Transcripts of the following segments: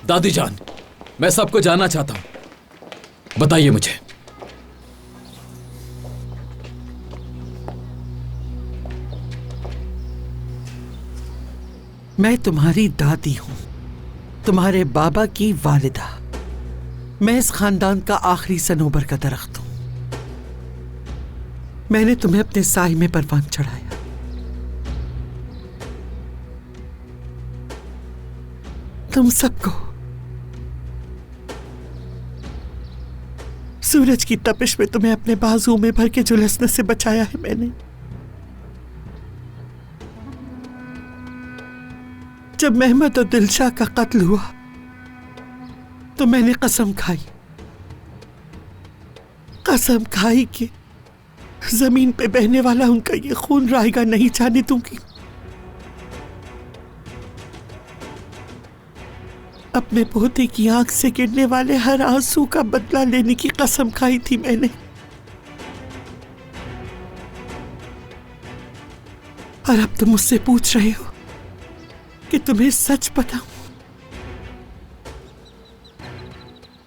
दादी जान, मैं सबको जानना चाहता हूं, बताइए मुझे। मैं तुम्हारी दादी हूं, तुम्हारे बाबा की वालिदा। मैं इस खानदान का आखिरी सनोबर का दरख्त हूं। मैंने तुम्हें अपने साए में परवान चढ़ाया। तुम सबको सूरज की तपिश में तुम्हें अपने बाजुओं में भर के झुलसने से बचाया है मैंने। जब मेहमद और दिलशाह का कत्ल हुआ तो मैंने कसम खाई कि जमीन पे बहने वाला उनका ये खून रायगा नहीं जाने दूंगी। अपने पोते की आंख से गिरने वाले हर आंसू का बदला लेने की कसम खाई थी मैंने। और अब तुम मुझसे पूछ रहे हो कि तुम्हें सच बताऊं?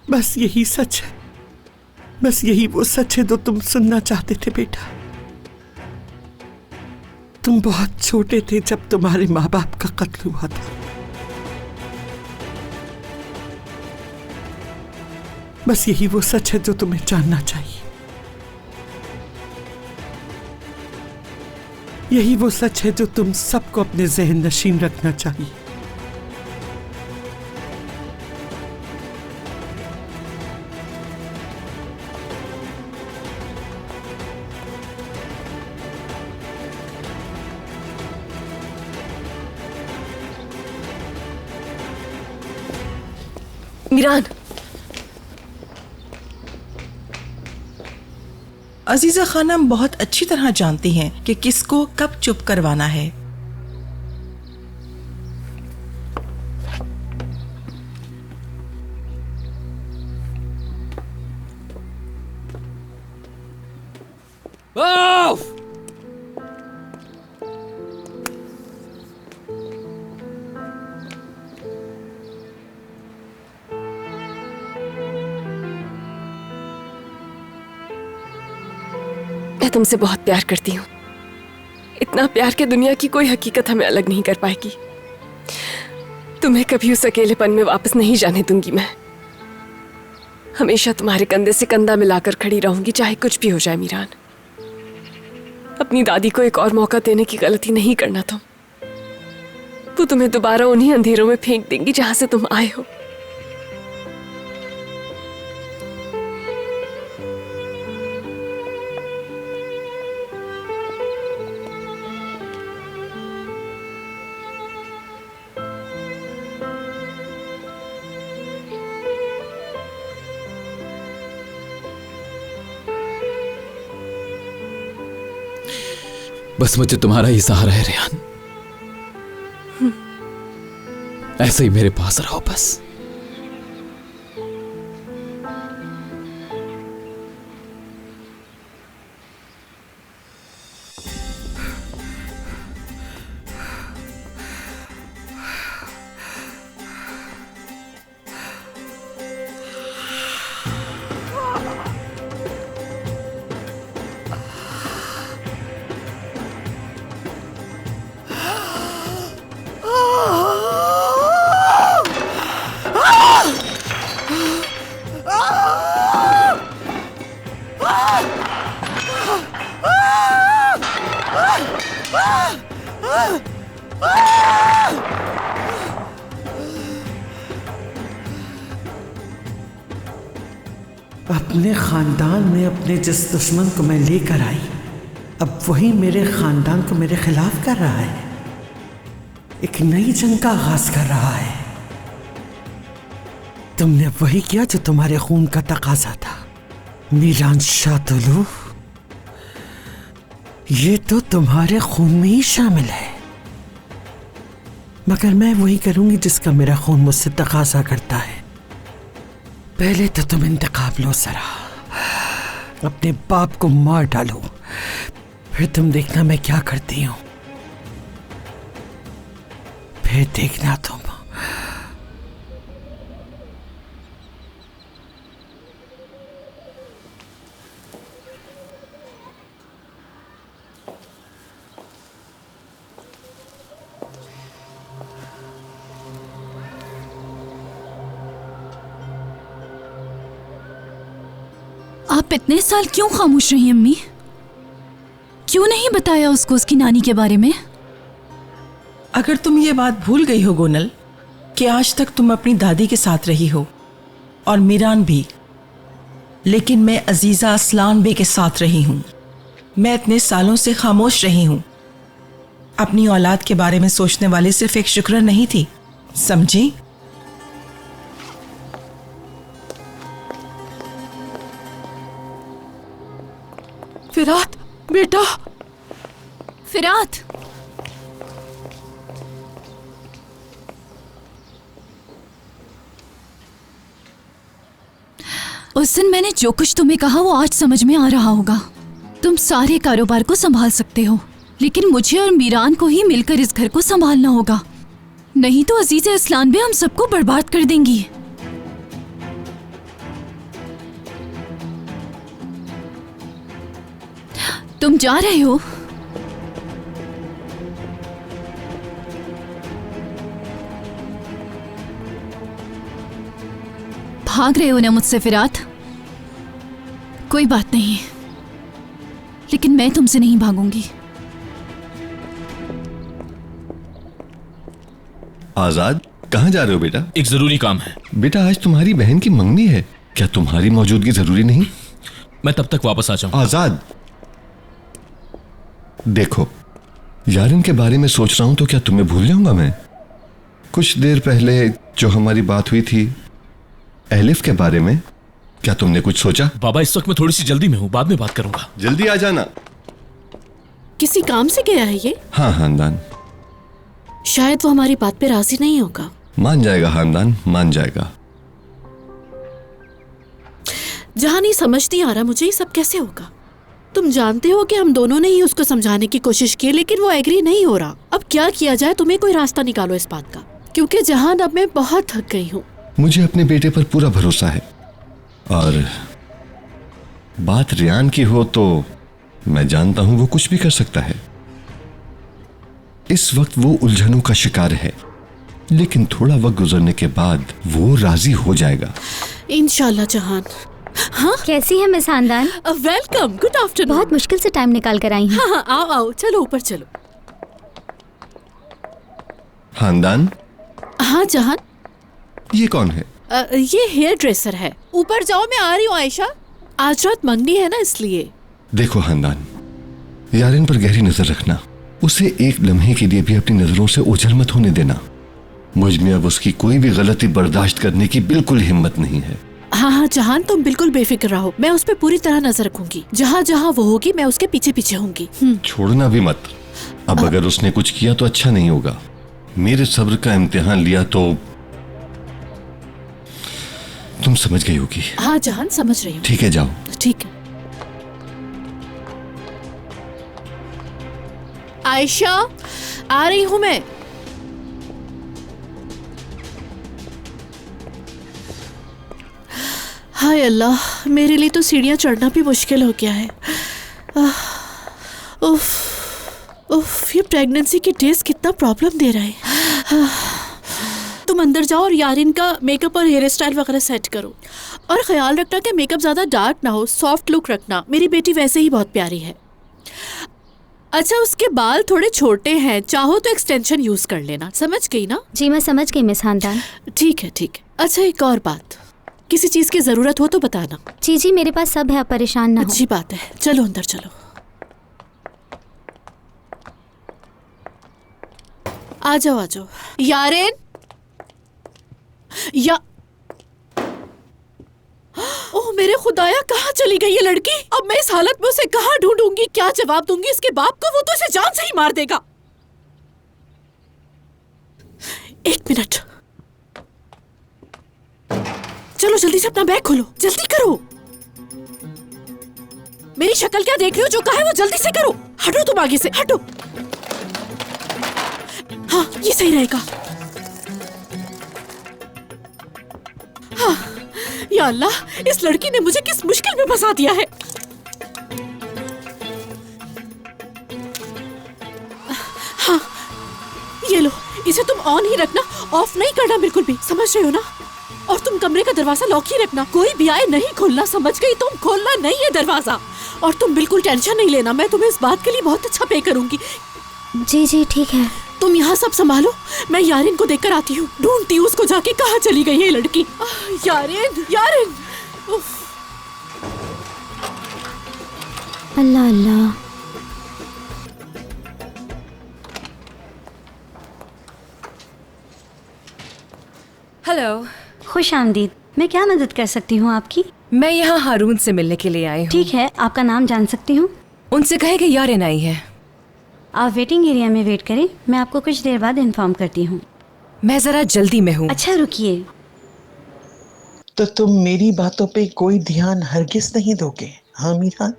बस यही सच है, बस यही वो सच है जो तुम सुनना चाहते थे बेटा। तुम बहुत छोटे थे जब तुम्हारे माँ बाप का कत्ल हुआ था। बस यही वो सच है जो तुम्हें जानना चाहिए। यही वो सच है जो तुम सबको अपने ज़हन नशीन रखना चाहिए। मीरान, अजीजा खानम बहुत अच्छी तरह जानती हैं कि किसको कब चुप करवाना है। मैं तुमसे बहुत प्यार करती हूँ। इतना प्यार कि दुनिया की कोई हकीकत हमें अलग नहीं कर पाएगी। तुम्हें कभी उस अकेलेपन में वापस नहीं जाने दूंगी मैं। हमेशा तुम्हारे कंधे से कंधा मिलाकर खड़ी रहूंगी, चाहे कुछ भी हो जाए। मीरान, अपनी दादी को एक और मौका देने की गलती नहीं करना तुम। वो तुम्हें दोबारा उन्हीं अंधेरों में फेंक देंगी जहां से तुम आए हो। बस मुझे तुम्हारा ही सहारा है रेहान। ऐसे ही मेरे पास रहो बस। अपने खानदान में अपने जिस दुश्मन को मैं लेकर आई, अब वही मेरे खानदान को मेरे खिलाफ कर रहा है। एक नई जंग का आगाज कर रहा है। तुमने वही किया जो तुम्हारे खून का तकाजा था। मीरान शाह तुलू, ये तो तुम्हारे खून में ही शामिल है। मगर मैं वही करूंगी जिसका मेरा खून मुझसे तकाजा करता है। पहले तो तुम इंतकाम लो जरा, अपने बाप को मार डालो, फिर तुम देखना मैं क्या करती हूं। फिर देखना तुम आप इतने साल क्यों खामोश रही अम्मी? क्यों नहीं बताया उसको उसकी नानी के बारे में? अगर तुम ये बात भूल गई हो गोनल कि आज तक तुम अपनी दादी के साथ रही हो और मीरान भी, लेकिन मैं अजीजा असलान बे के साथ रही हूं। मैं इतने सालों से खामोश रही हूं। अपनी औलाद के बारे में सोचने वाली सिर्फ एक शुक्र नहीं थी, समझी? फिरात बेटा। फिरात, उस दिन मैंने जो कुछ तुम्हें कहा वो आज समझ में आ रहा होगा। तुम सारे कारोबार को संभाल सकते हो, लेकिन मुझे और मीरान को ही मिलकर इस घर को संभालना होगा, नहीं तो अजीज असलान भी हम सबको बर्बाद कर देंगी। तुम जा रहे हो? भाग रहे हो ना मुझसे फिरात? कोई बात नहीं, लेकिन मैं तुमसे नहीं भागूंगी। आजाद, कहाँ जा रहे हो बेटा? एक जरूरी काम है। बेटा आज तुम्हारी बहन की मंगनी है, क्या तुम्हारी मौजूदगी जरूरी नहीं? मैं तब तक वापस आ जाऊं। आजाद, देखो यारिन के बारे में सोच रहा हूं तो क्या तुम्हें भूल जाऊंगा मैं? कुछ देर पहले जो हमारी बात हुई थी एलिफ के बारे में, क्या तुमने कुछ सोचा? बाबा इस वक्त मैं थोड़ी सी जल्दी में हूँ, बाद में बात करूंगा। जल्दी आ जाना। किसी काम से गया है ये? हाँ खानदान। शायद वो हमारी बात पे राजी नहीं होगा। मान जाएगा खानदान, मान जाएगा। जहां नहीं समझ नहीं आ रहा मुझे ये सब कैसे होगा। तुम जानते हो कि हम दोनों ने ही उसको समझाने की कोशिश की, लेकिन वो एग्री नहीं हो रहा। अब क्या किया जाए? तुम्हें कोई रास्ता निकालो इस बात का, क्योंकि जहां अब मैं बहुत थक गई हूँ। मुझे अपने बेटे पर पूरा भरोसा है, और बात रियान की हो तो मैं जानता हूं वो कुछ भी कर सकता है। इस वक्त वो उलझनों का शिकार है, लेकिन थोड़ा वक्त गुजरने के बाद वो राजी हो जाएगा इंशाल्लाह। जहान, हाँ कैसी है मिस खानदान? Welcome, good afternoon. बहुत मुश्किल से टाइम निकाल कर आई हैं। हाँ हाँ, आओ आओ, चलो ऊपर चलो। खानदान। हाँ जहान। ये कौन है? ये हेयर ड्रेसर है। ऊपर जाओ, मैं आ रही हूँ आयशा। आज रात मंगनी है ना, इसलिए। देखो खानदान, यारिन पर गहरी नजर रखना, उसे एक लम्हे के लिए भी अपनी नजरों से ओझल मत होने देना। मुझ में अब उसकी कोई भी गलती बर्दाश्त करने की बिल्कुल हिम्मत नहीं है। हाँ हाँ जहान, तुम बिल्कुल बेफिक्र रहो, मैं उस पर पूरी तरह नजर रखूंगी। जहाँ जहाँ वो होगी मैं उसके पीछे पीछे होंगी। छोड़ना भी मत। अब अगर उसने कुछ किया तो अच्छा नहीं होगा। मेरे सब्र का इम्तिहान लिया तो तुम समझ गई होगी। हाँ जहान, समझ रही हूँ। ठीक है, जाओ। ठीक है। आयशा, आ रही हूँ मैं। हाय अल्लाह, मेरे लिए तो सीढ़ियाँ चढ़ना भी मुश्किल हो गया है। उफ उफ, ये प्रेगनेंसी के डेज कितना प्रॉब्लम दे रहे हैं। तुम अंदर जाओ और यारिन का मेकअप और हेयर स्टाइल वगैरह सेट करो, और ख्याल रखना कि मेकअप ज्यादा डार्क ना हो, सॉफ्ट लुक रखना। मेरी बेटी वैसे ही बहुत प्यारी है। अच्छा, उसके बाल थोड़े छोटे हैं, चाहो तो एक्सटेंशन यूज कर लेना। समझ गई ना? जी मैं समझ गई मिस खानदान। ठीक है ठीक है। अच्छा एक और बात, किसी चीज की जरूरत हो तो बताना। जी जी मेरे पास सब है, आप परेशान ना हो। अच्छी बात है, चलो अंदर चलो। आ जाओ आ जाओ। यारिन, या ओह मेरे खुदाया, कहाँ चली गई ये लड़की? अब मैं इस हालत में उसे कहाँ ढूंढूंगी? क्या जवाब दूंगी इसके बाप को? वो तो इसे जान से ही मार देगा। एक मिनट, चलो जल्दी से अपना बैग खोलो, जल्दी करो। मेरी शक्ल क्या देख रही हो? जो कहा है वो जल्दी से करो। हटो तुम आगे से, हटो। हाँ ये सही रहेगा। हाँ, या अल्लाह, इस लड़की ने मुझे किस मुश्किल में फंसा दिया है। हाँ, ये लो, इसे तुम ऑन ही रखना, ऑफ नहीं करना बिल्कुल भी, समझ रहे हो ना? और तुम कमरे का दरवाजा लॉक ही रखना, कोई भी आए नहीं खोलना, समझ गई? तुम खोलना नहीं है दरवाजा। और तुम बिल्कुल टेंशन नहीं लेना, मैं तुम्हें इस बात के लिए बहुत अच्छा पे करूंगी। जी जी ठीक है। तुम यहाँ सब संभालो, मैं यारिन को देखकर आती हूँ। ढूंढती हूँ उसको जाके, कहाँ चली गई है ये लड़की। यारिन, यारिन। उफ। अल्लाह अल्लाह। हेलो। खुश आमदीद। मैं क्या मदद कर सकती हूँ आपकी? मैं यहाँ हारून से मिलने के लिए आई हूँ। ठीक है, आपका नाम जान सकती हूँ? उनसे कहे कि यारिन आई है। आप वेटिंग एरिया में वेट करें, मैं आपको कुछ देर बाद इन्फॉर्म करती हूँ। मैं जरा जल्दी में हूँ। अच्छा रुकिए। तो तुम मेरी बातों पे कोई ध्यान हरगिज नहीं दोगे? हाँ मीरान,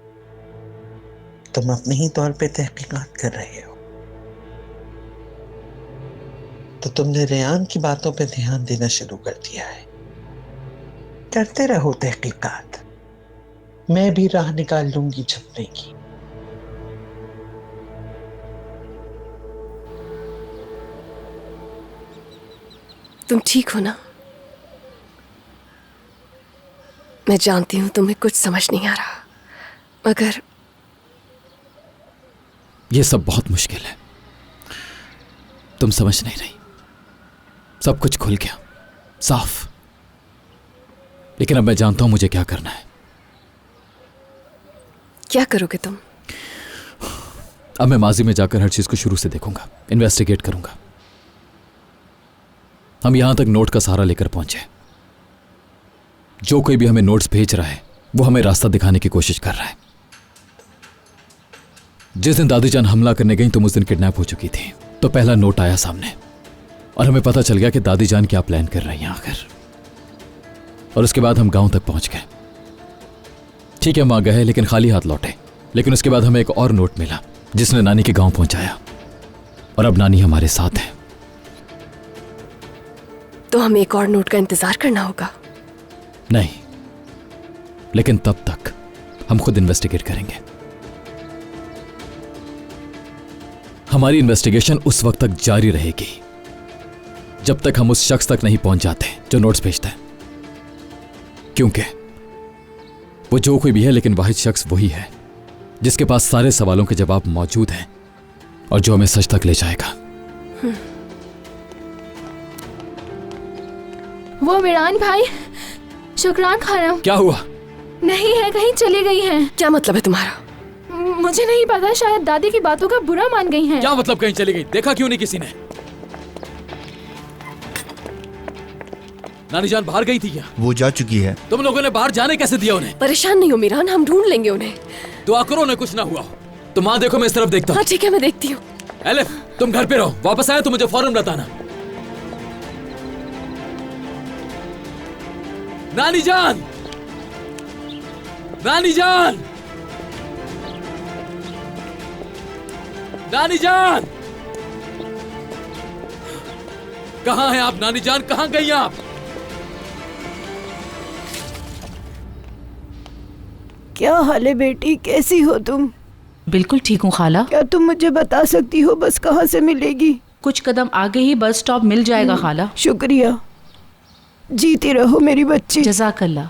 तुम अपने ही तौर पे तहकीकात कर रहे हो, तो तुमने रेयान की बातों पे ध्यान देना शुरू कर दिया है। करते रहो तहकीकात, मैं भी राह निकाल लूंगी छुपने की। तुम ठीक हो ना? मैं जानती हूं तुम्हें कुछ समझ नहीं आ रहा, मगर ये सब बहुत मुश्किल है। तुम समझ नहीं रही। सब कुछ खुल गया, साफ। लेकिन अब मैं जानता हूं मुझे क्या करना है। क्या करोगे तुम? अब मैं माजी में जाकर हर चीज को शुरू से देखूंगा, इन्वेस्टिगेट करूंगा। हम यहां तक नोट का सहारा लेकर पहुंचे। जो कोई भी हमें नोट्स भेज रहा है वो हमें रास्ता दिखाने की कोशिश कर रहा है। जिस दिन दादी जान हमला करने गई तुम उस दिन किडनैप हो चुकी थी, तो पहला नोट आया सामने और हमें पता चल गया कि दादी जान क्या प्लान कर रही हैं आखिर। और उसके बाद हम गांव तक पहुंच गए। ठीक है, वहां गए लेकिन खाली हाथ लौटे। लेकिन उसके बाद हमें एक और नोट मिला जिसने नानी के गांव पहुंचाया, और अब नानी हमारे साथ है। तो हमें एक और नोट का इंतजार करना होगा। नहीं, लेकिन तब तक हम खुद इन्वेस्टिगेट करेंगे। हमारी इन्वेस्टिगेशन उस वक्त तक जारी रहेगी जब तक हम उस शख्स तक नहीं पहुंच जाते जो नोट्स भेजता है। क्योंकि वो जो कोई भी है, लेकिन वाहिद शख्स वही है जिसके पास सारे सवालों के जवाब मौजूद हैं और जो हमें सच तक ले जाएगा। वो मीरान भाई, शुक्रान खानम। क्या हुआ? नहीं है, कहीं चली गई हैं। क्या मतलब है तुम्हारा? मुझे नहीं पता, शायद दादी की बातों का बुरा मान गई हैं। क्या मतलब कहीं चली गई? देखा क्यों नहीं किसी ने? नानी जान बाहर गई थी क्या? वो जा चुकी है। तुम लोगों ने बाहर जाने कैसे दिया उन्हें? परेशान नहीं हो मीरान, हम ढूंढ लेंगे उन्हें। दुआ करो उन्हें कुछ ना हुआ हो। तुम वहां देखो, मैं इस तरफ देखता हूँ। हाँ ठीक है, मैं देखती हूँ। एलिफ, तुम घर पे रहो, वापस आए तो मुझे फौरन बताना। नानी जान, नानी जान, नानी जान, कहाँ हैं आप? नानी जान, कहाँ गई आप? क्या हाल है बेटी, कैसी हो तुम? बिल्कुल ठीक हूँ खाला। क्या तुम मुझे बता सकती हो बस कहाँ से मिलेगी? कुछ कदम आगे ही बस स्टॉप मिल जाएगा खाला। शुक्रिया, जीती रहो मेरी बच्ची। जज़ाकल्लाह।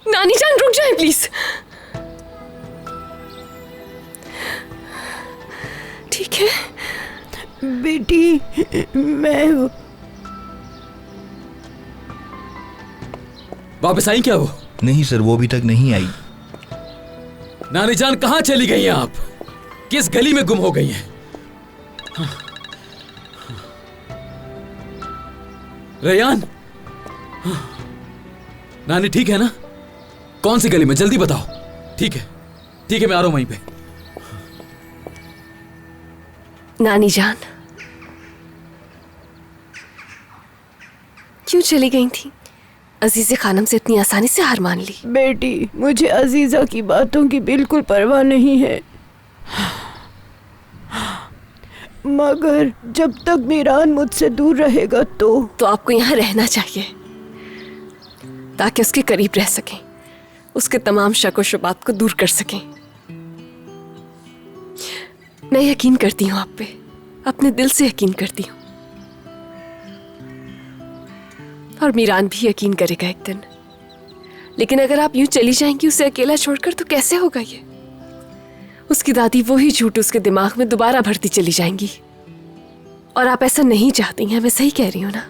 नानी जान रुक जाए प्लीज। ठीक है बेटी, मैं वापस आई क्या वो? नहीं सर, वो अभी तक नहीं आई। नानी जान कहाँ चली गई हैं आप? किस गली में गुम हो गई हैं? रेयान, नानी ठीक है ना? कौन सी गली में? जल्दी बताओ। ठीक है, ठीक है, मैं आ रहा हूं वहीं पे। नानी जान क्यों चली गई थी? अजीज़े खानम से इतनी आसानी से हार मान ली? बेटी, मुझे अजीजा की बातों की बिल्कुल परवाह नहीं है, मगर जब तक मीरान मुझसे दूर रहेगा तो आपको यहाँ रहना चाहिए ताकि उसके करीब रह सकें, उसके तमाम शक व शुबात को दूर कर सकें। मैं यकीन करती हूँ आप पे, अपने दिल से यकीन करती हूँ, और मीरान भी यकीन करेगा एक दिन। लेकिन अगर आप यूं चली जाएंगी उसे अकेला छोड़कर तो कैसे होगा ये? उसकी दादी वही झूठ उसके दिमाग में दोबारा भरती चली जाएंगी, और आप ऐसा नहीं चाहती हैं। मैं सही कह रही हूं ना?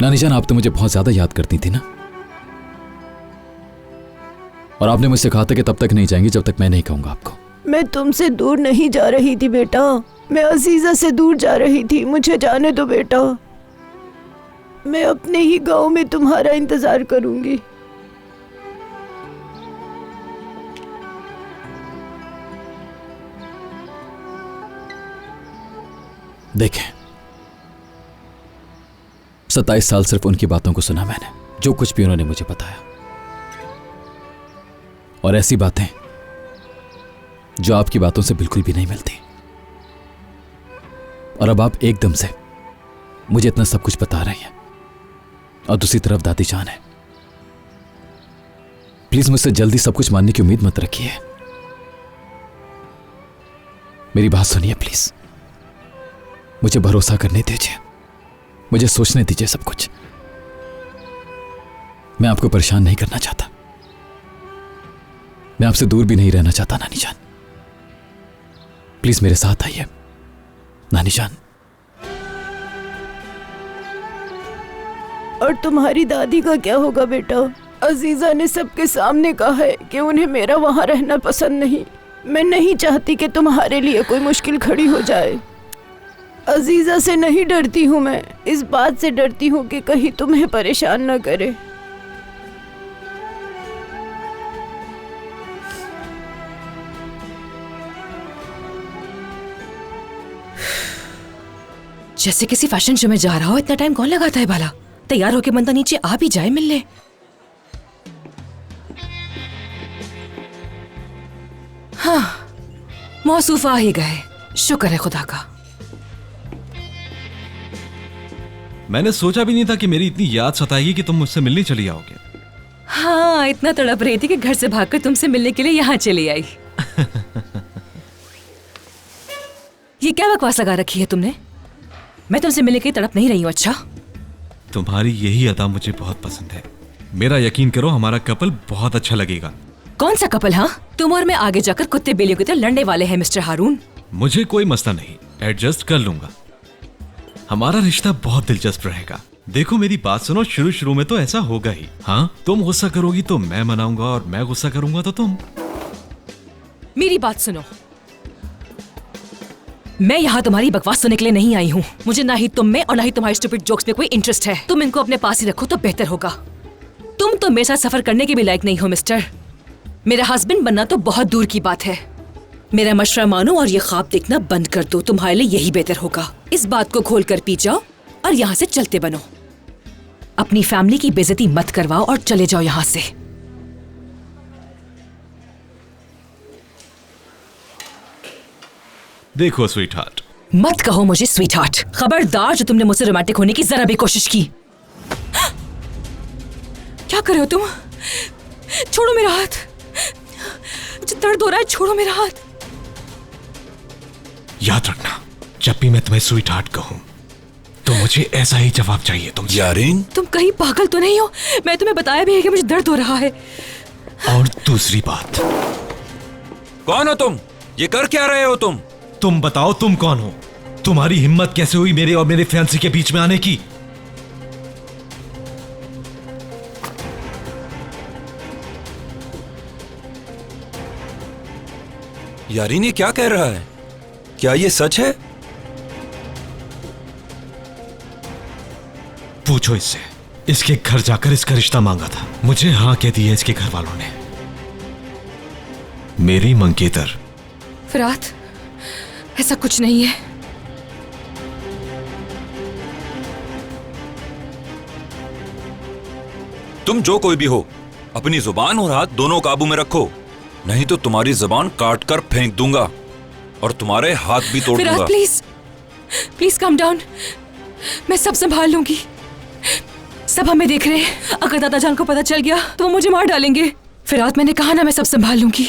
नानी जान, आप तो मुझे बहुत ज्यादा याद करती थी ना, और आपने मुझसे कहा था कि तब तक नहीं जाएंगी जब तक मैं नहीं कहूंगा आपको। मैं तुमसे दूर नहीं जा रही थी बेटा, मैं अजीजा से दूर जा रही थी। मुझे जाने दो बेटा, मैं अपने ही गांव में तुम्हारा इंतजार करूंगी। देखें, 27 साल सिर्फ उनकी बातों को सुना मैंने, जो कुछ भी उन्होंने मुझे बताया, और ऐसी बातें जो आपकी बातों से बिल्कुल भी नहीं मिलती। और अब आप एकदम से मुझे इतना सब कुछ बता रही हैं, और दूसरी तरफ दादी जान है। प्लीज मुझसे जल्दी सब कुछ मानने की उम्मीद मत रखिए। मेरी बात सुनिए प्लीज, मुझे भरोसा करने दीजिए, मुझे सोचने दीजिए सब कुछ। मैं आपको परेशान नहीं करना चाहता, मैं आपसे दूर भी नहीं रहना चाहता नानी जान। प्लीज मेरे साथ आइए नानी जान। और तुम्हारी दादी का क्या होगा बेटा? अजीजा ने सबके सामने कहा है कि उन्हें मेरा वहां रहना पसंद नहीं। मैं नहीं चाहती कि तुम्हारे लिए कोई मुश्किल खड़ी हो जाए। अजीजा से नहीं डरती हूँ मैं, इस बात से डरती हूँ कि कहीं तुम्हें परेशान न करे। जैसे किसी फैशन शो में जा रहा हो, इतना टाइम कौन लगाता है भला? तैयार होके बंदा नीचे आ भी जाए मिलने। हाँ, मौसूफ आ ही गए, शुक्र है खुदा का। मैंने सोचा भी नहीं था कि मेरी इतनी याद सताएगी कि तुम मुझसे मिलने चली आओगे। हाँ, इतना तड़प रही थी कि घर से भागकर तुमसे मिलने के लिए यहाँ चली आई। ये क्या बकवास लगा रखी है तुमने? मैं तुमसे मिलने के लिए तड़प नहीं रही हूँ। अच्छा, तुम्हारी यही अदा मुझे बहुत पसंद है। मेरा यकीन करो, हमारा कपल बहुत अच्छा लगेगा। कौन सा कपल? हाँ, तुम और मैं आगे जाकर कुत्ते बिल्लियों की तरह लड़ने वाले हैं मिस्टर हारून। मुझे कोई मसला नहीं, एडजस्ट कर लूंगा। हमारा रिश्ता बहुत दिलचस्प रहेगा। देखो मेरी बात सुनो, शुरू शुरू में तो ऐसा होगा ही। हाँ, तुम गुस्सा करोगी तो मैं मनाऊंगा, और मैं गुस्सा करूंगा तो तुम। मेरी बात सुनो, मैं यहाँ तुम्हारी बकवास सुनने के लिए नहीं आई हूँ। मुझे ना ही तुम में और ना ही तुम्हारी स्टूपिड जोक्स में कोई इंटरेस्ट है। तुम इनको अपने पास ही रखो तो बेहतर होगा। तुम तो मेरे साथ सफर करने के भी लायक नहीं हो मिस्टर। मेरा हस्बैंड बनना तो बहुत दूर की बात है। मेरा मशवरा मानो और ये ख्वाब देखना बंद कर दो। तुम्हारे लिए यही बेहतर होगा। इस बात को खोल कर पी जाओ और यहाँ से चलते बनो। अपनी फैमिली की बेइज्जती मत करवाओ और चले जाओ यहाँ से। देखो स्वीट हार्ट। मत कहो मुझे स्वीट हार्ट। खबरदार जो तुमने मुझसे रोमांटिक होने की जरा भी कोशिश की। क्या कर रहे हो तुम? छोड़ो मेरा हाथ, मुझे दर्द हो रहा है। छोड़ो मेरा हाथ। याद रखना, जब भी मैं तुम्हें स्वीट हार्ट कहूं तो मुझे ऐसा ही जवाब चाहिए तुमसे। यारीन, तुम कहीं पागल तो नहीं हो? मैं तुम्हें बताया भी है कि मुझे दर्द हो रहा है। और दूसरी बात, कौन हो तुम? ये कर क्या रहे हो तुम? तुम बताओ तुम कौन हो? तुम्हारी हिम्मत कैसे हुई मेरे और मेरे फियांसे के बीच में आने की? यारीन, ये क्या कह रहा है? क्या ये सच है? पूछो इससे। इसके घर जाकर इसका रिश्ता मांगा था। मुझे हाँ कह दी है इसके घर वालों ने। मेरी मंकेतर। फरात, ऐसा कुछ नहीं है। तुम जो कोई भी हो, अपनी जुबान और हाथ दोनों काबू में रखो। नहीं तो तुम्हारी जबान काट कर फेंक दूंगा और तुम्हारे हाथ भी तोड़ दूंगा। प्लीज प्लीज कम डाउन, मैं सब संभाल लूंगी। सब हमें देख रहे हैं, अगर दादाजान को पता चल गया तो वो मुझे मार डालेंगे। फिरात, मैंने कहा ना मैं सब संभाल लूंगी।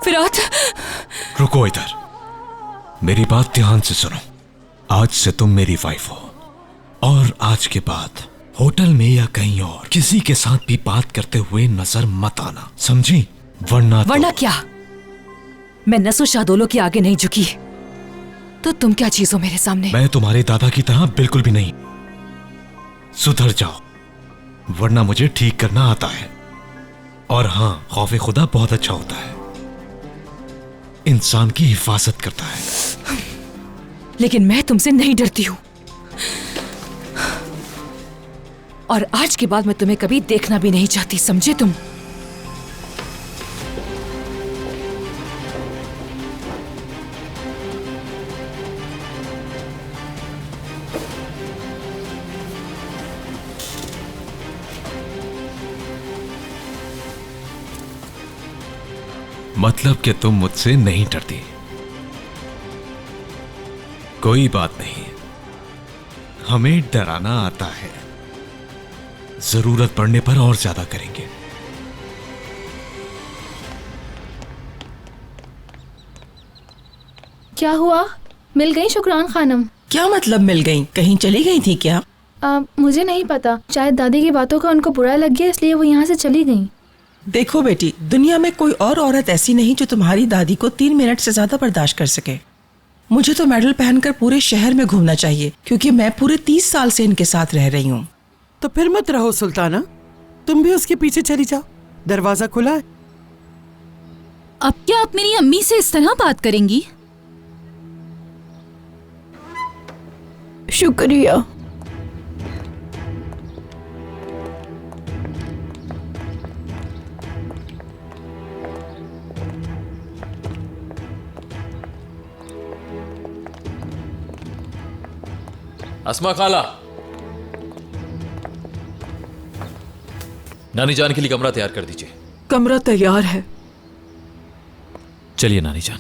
फिरात, रुको इधर, मेरी बात ध्यान से सुनो। आज से तुम मेरी वाइफ हो और आज के बाद होटल में या कहीं और किसी के साथ भी बात करते हुए नजर मत आना, समझी? वरना क्या? मैं नसो शादोलो के आगे नहीं झुकी, तो तुम क्या चीज हो मेरे सामने? मैं तुम्हारे दादा की तरह बिल्कुल भी नहीं। सुधर जाओ, वरना मुझे ठीक करना आता है। और हाँ, खौफे खुदा बहुत अच्छा होता है, इंसान की हिफाजत करता है। लेकिन मैं तुमसे नहीं डरती हूं, और आज के बाद मैं तुम्हें कभी देखना भी नहीं चाहती, समझे तुम? मतलब कि तुम मुझसे नहीं डरती। कोई बात नहीं, हमें डराना आता है, जरूरत पड़ने पर और ज्यादा करेंगे। क्या हुआ? मिल गई शुक्रान खानम? क्या मतलब मिल गई? कहीं चली गई थी क्या? मुझे नहीं पता, शायद दादी की बातों का उनको बुरा लग गया, इसलिए वो यहाँ से चली गई। देखो बेटी, दुनिया में कोई और औरत ऐसी नहीं जो तुम्हारी दादी को 3 मिनट से ज्यादा बर्दाश्त कर सके। मुझे तो मेडल पहनकर पूरे शहर में घूमना चाहिए, क्योंकि मैं पूरे 30 साल से इनके साथ रह रही हूँ। तो फिर मत रहो सुल्ताना, तुम भी उसके पीछे चली जाओ, दरवाजा खुला है। अब क्या आप मेरी अम्मी से इस तरह बात करेंगी? शुक्रिया। अस्मा खाला, नानी जान के लिए कमरा तैयार कर दीजिए। कमरा तैयार है। चलिए नानी जान।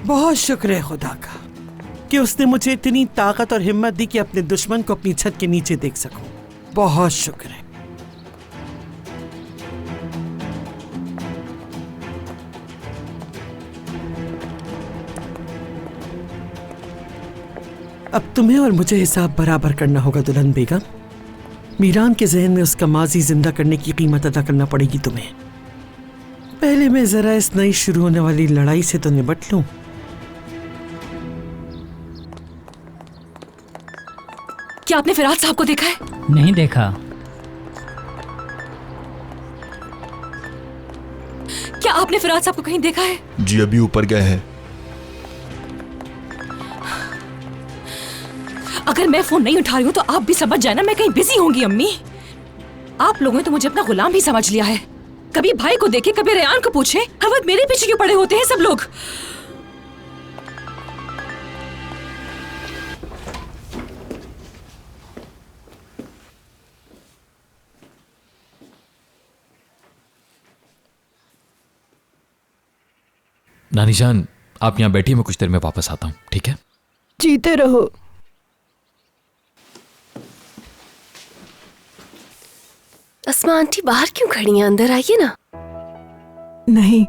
बहुत शुक्र है खुदा का कि उसने मुझे इतनी ताकत और हिम्मत दी कि अपने दुश्मन को अपनी छत के नीचे देख सकूं। बहुत शुक्र है। अब तुम्हें और मुझे हिसाब बराबर करना होगा दुल्हन बेगम। मीरान के जहन में उसका माजी जिंदा करने की कीमत अदा करना पड़ेगी तुम्हें। पहले मैं जरा इस नई शुरू होने वाली लड़ाई से तो निपट लूं। क्या आपने फिरात साहब को देखा है? नहीं देखा। क्या आपने फिरात साहब को कहीं देखा है? जी अभी ऊपर गए हैं। अगर मैं फोन नहीं उठा रही हूँ तो आप भी समझ जाए ना, मैं कहीं बिजी होंगी। अम्मी, आप लोगों ने तो मुझे अपना गुलाम भी समझ लिया है। कभी भाई को देखे, कभी रेयान को पूछे, हर वक्त मेरे पीछे क्यों पड़े होते हैं सब लोग? नानी जान, आप यहां बैठिए, मैं कुछ देर में वापस आता हूं, ठीक है? जीते रहो। अस्मा आंटी बाहर क्यों खड़ी हैं? अंदर आइए ना। नहीं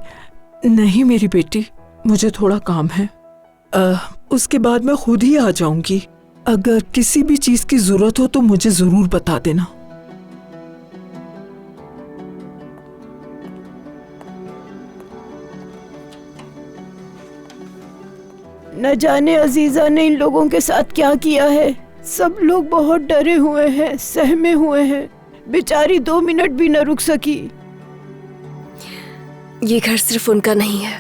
नहीं मेरी बेटी, मुझे थोड़ा काम है। उसके बाद मैं खुद ही आ जाऊंगी। अगर किसी भी चीज की जरूरत हो तो मुझे जरूर बता देना। न जाने अजीजा ने इन लोगों के साथ क्या किया है। सब लोग बहुत डरे हुए हैं, सहमे हुए हैं। बेचारी 2 मिनट भी न रुक सकी। ये घर सिर्फ उनका नहीं है,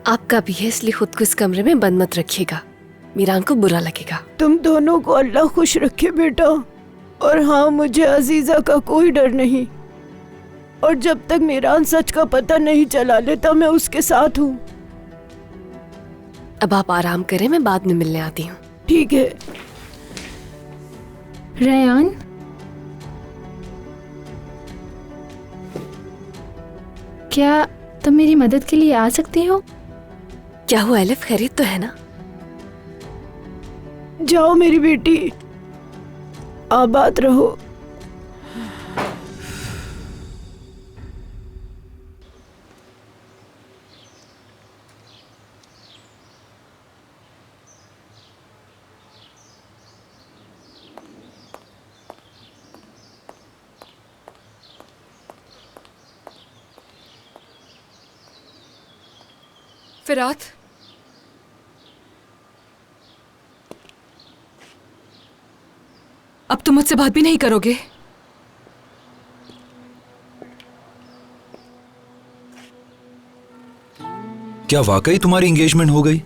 आपका भी है, इसलिए खुद को इस कमरे में बंद मत रखिएगा। मीरान को बुरा लगेगा। तुम दोनों को अल्लाह खुश रखे बेटा। और हाँ, मुझे अजीजा का कोई डर नहीं, और जब तक मीरान सच का पता नहीं चला लेता मैं उसके साथ हूँ। अब आप आराम करें, मैं बाद में मिलने आती हूँ। ठीक है। रेयान, क्या तुम मेरी मदद के लिए आ सकती हो? क्या हुआ एलिफ, खैरियत तो है ना? जाओ मेरी बेटी, आबाद रहो। फिरात, अब तुम मुझसे बात भी नहीं करोगे? क्या वाकई तुम्हारी एंगेजमेंट हो गई?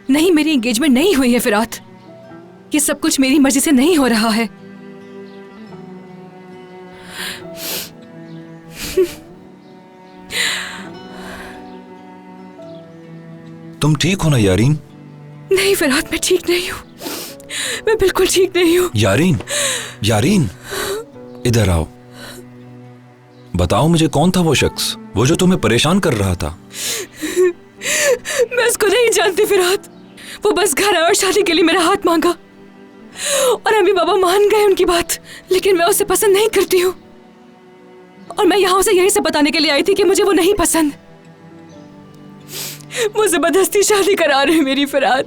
नहीं, मेरी एंगेजमेंट नहीं हुई है फिरात। ये सब कुछ मेरी मर्जी से नहीं हो रहा है। तुम ठीक हो ना यारीन? नहीं फिरात, मैं ठीक नहीं हूँ। मैं बिल्कुल ठीक नहीं हूँ। यारीन, यारीन, इधर आओ। बताओ मुझे, कौन था वो शख्स, वो जो तुम्हें परेशान कर रहा था? मैं उसको नहीं जानती फिरात। वो बस घर आया और शादी के लिए मेरा हाथ मांगा, और अम्मी बाबा मान गए उनकी बात, लेकिन मैं उसे पसंद नहीं करती हूँ। और मैं यहाँ उसे यही से बताने के लिए आई थी कि मुझे वो नहीं पसंद। वो जबरदस्ती शादी करा रहे मेरी फिरात।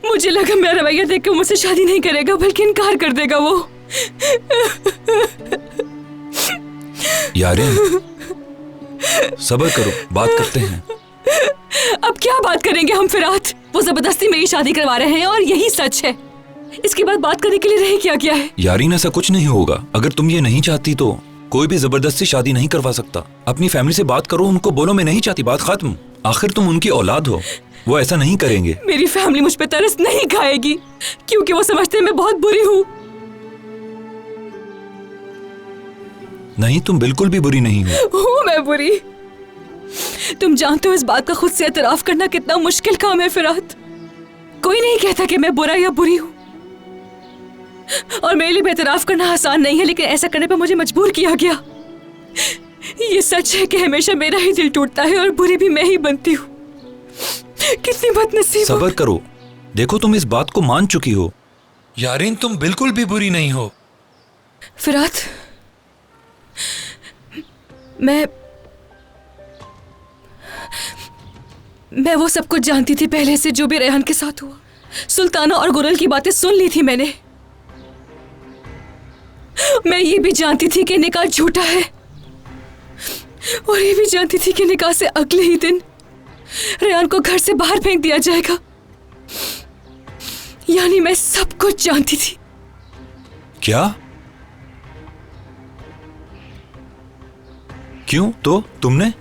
मुझे लगा मेरा रवैया देख के मुझसे शादी नहीं करेगा, बल्कि इनकार कर देगा वो। यारीन, सब्र करो, बात करते हैं। अब क्या बात करेंगे हम फिरात? वो जबरदस्ती मेरी शादी करवा रहे हैं और यही सच है। इसके बाद बात करने के लिए रह क्या गया है? यारीन, ऐसा कुछ नहीं होगा। अगर तुम ये नहीं चाहती तो कोई भी जबरदस्ती शादी नहीं करवा सकता। अपनी फैमिली से बात करो, उनको बोलो मैं नहीं चाहती, बात खत्म। आखिर तुम उनकी औलाद हो, वो ऐसा नहीं करेंगे। मेरी फैमिली मुझ पे तरस नहीं खाएगी, क्योंकि वो समझते हैं मैं बहुत बुरी हूँ। नहीं, तुम बिल्कुल भी बुरी नहीं हो। हूँ मैं बुरी? तुम जानते हो इस बात का खुद से एतराफ करना कितना मुश्किल काम है फिरात। कोई नहीं कहता कि मैं बुरा या बुरी हूँ, और मेरे लिए एतराफ करना आसान नहीं है, लेकिन ऐसा करने पर मुझे मजबूर किया गया। ये सच है कि हमेशा मेरा ही दिल टूटता है और बुरी भी मैं ही बनती हूँ। कितनी बदनसीब। सब्र करो, देखो तुम इस बात को मान चुकी हो। यारीन, तुम बिल्कुल भी बुरी नहीं हो। फिरात, मैं वो सब कुछ जानती थी पहले से, जो भी रेहान के साथ हुआ। सुल्ताना और गुरल की बातें सुन ली थी मैंने। मैं ये भी जानती थी कि निकाह झूठा है, और ये भी जानती थी कि निकाह से अगले ही दिन रेहान को घर से बाहर फेंक दिया जाएगा। यानी मैं सब कुछ जानती थी। क्या? क्यों? तो तुमने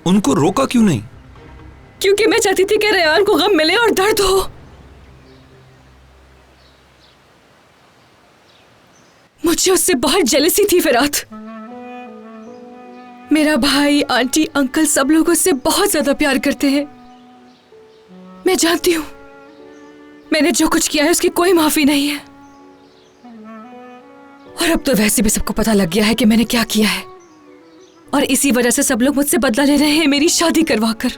उनको रोका क्यों नहीं? क्योंकि मैं चाहती थी कि रेहान को गम मिले और दर्द हो। मुझे उससे बहुत जेलसी थी फिरात। मेरा भाई, आंटी, अंकल सब लोग उससे बहुत ज्यादा प्यार करते हैं। मैं जानती हूं मैंने जो कुछ किया है उसकी कोई माफी नहीं है, और अब तो वैसे भी सबको पता लग गया है कि मैंने क्या किया है, और इसी वजह से सब लोग मुझसे बदला ले रहे हैं। मेरी शादी करवाकर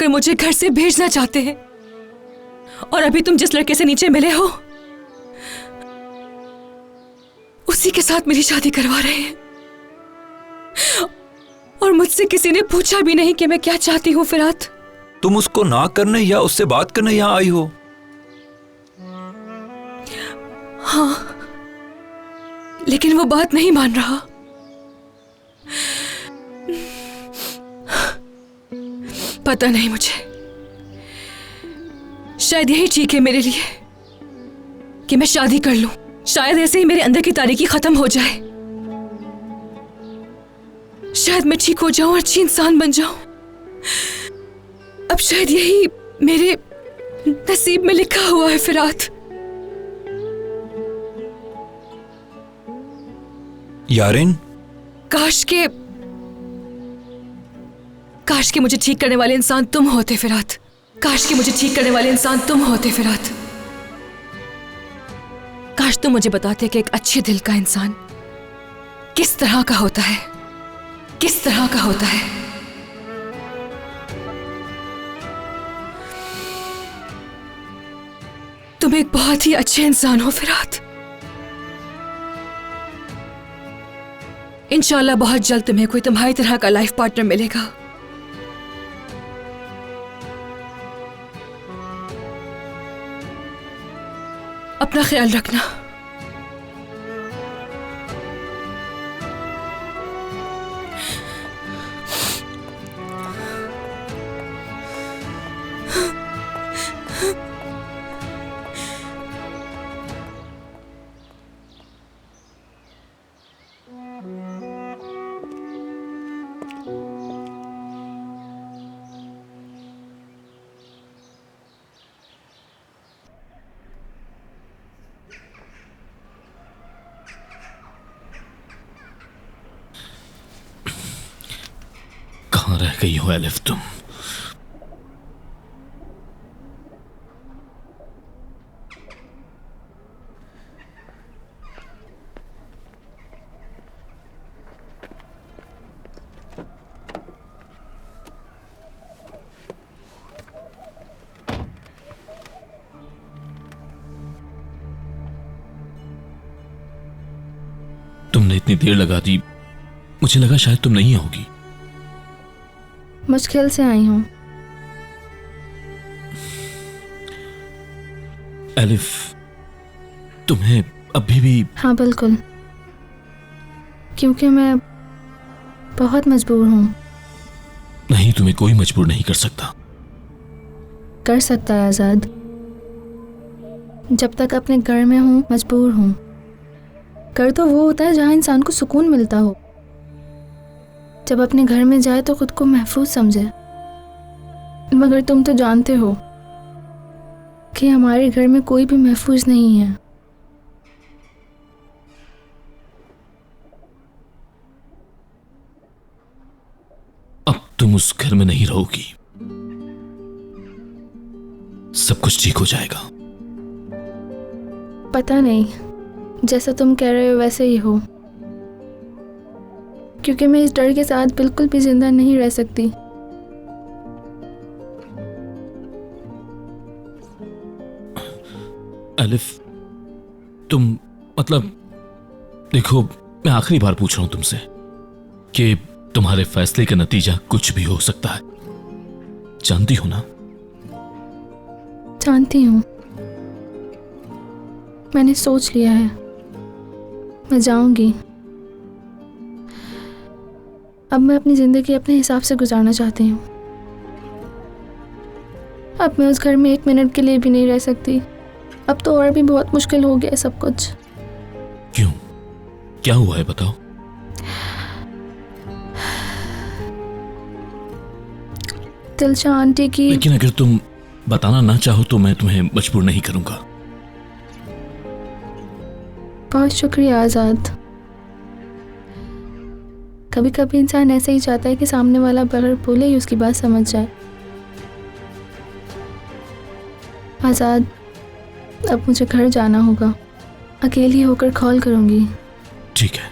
मुझे घर से भेजना चाहते हैं, और अभी तुम जिस लड़के से नीचे मिले हो उसी के साथ मेरी शादी करवा रहे हैं, और मुझसे किसी ने पूछा भी नहीं कि मैं क्या चाहती हूँ फिरात। तुम उसको ना करने या उससे बात करने यहाँ आई हो? हाँ, लेकिन वो बात नहीं मान रहा। पता नहीं मुझे, शायद यही ठीक है मेरे लिए कि मैं शादी कर लूं। शायद ऐसे ही मेरे अंदर की तारीकी खत्म हो जाए। शायद मैं ठीक हो जाऊं और अच्छी इंसान बन जाऊं। अब शायद यही मेरे नसीब में लिखा हुआ है फिरात। यारिन, काश के मुझे ठीक करने वाले इंसान तुम होते फिरात। काश के मुझे ठीक करने वाले इंसान तुम होते फिरात। काश तुम मुझे बताते कि एक अच्छे दिल का इंसान किस तरह का होता है, किस तरह का होता है। तुम एक बहुत ही अच्छे इंसान हो फिरात। इंशाल्लाह बहुत जल्द तुम्हें कोई तुम्हारी तरह का लाइफ पार्टनर मिलेगा। अपना ख्याल रखना। कहाँ रह गई हो एलिफ तुम? तुमने इतनी देर लगा दी, मुझे लगा शायद तुम नहीं आओगी। मुश्किल से आई हूँ। एलिफ, तुम्हें अभी भी? हाँ बिल्कुल, क्योंकि मैं बहुत मजबूर हूँ। नहीं, तुम्हें कोई मजबूर नहीं कर सकता। कर सकता है आजाद। जब तक अपने घर में हूँ मजबूर हूँ। घर तो वो होता है जहाँ इंसान को सुकून मिलता हो। जब अपने घर में जाए तो खुद को महफूज समझे। मगर तुम तो जानते हो कि हमारे घर में कोई भी महफूज नहीं है। अब तुम उस घर में नहीं रहोगी। सब कुछ ठीक हो जाएगा। पता नहीं, जैसा तुम कह रहे हो वैसे ही हो, क्योंकि मैं इस डर के साथ बिल्कुल भी जिंदा नहीं रह सकती। एलिफ, तुम मतलब देखो, मैं आखिरी बार पूछ रहा हूं तुमसे कि तुम्हारे फैसले का नतीजा कुछ भी हो सकता है। जानती हो ना? जानती हूँ। मैंने सोच लिया है, मैं जाऊंगी। अब मैं अपनी जिंदगी अपने हिसाब से गुजारना चाहती हूँ। अब मैं उस घर में एक मिनट के लिए भी नहीं रह सकती। अब तो और भी बहुत मुश्किल हो गया सब कुछ। क्यों? क्या हुआ है बताओ। दिलशा आंटी की। लेकिन अगर तुम बताना ना चाहो तो मैं तुम्हें मजबूर नहीं करूंगा। बहुत शुक्रिया आजाद। कभी कभी इंसान ऐसा ही चाहता है कि सामने वाला बगैर बोले ही उसकी बात समझ जाए। आजाद, अब मुझे घर जाना होगा। अकेली होकर कॉल करूंगी। ठीक है।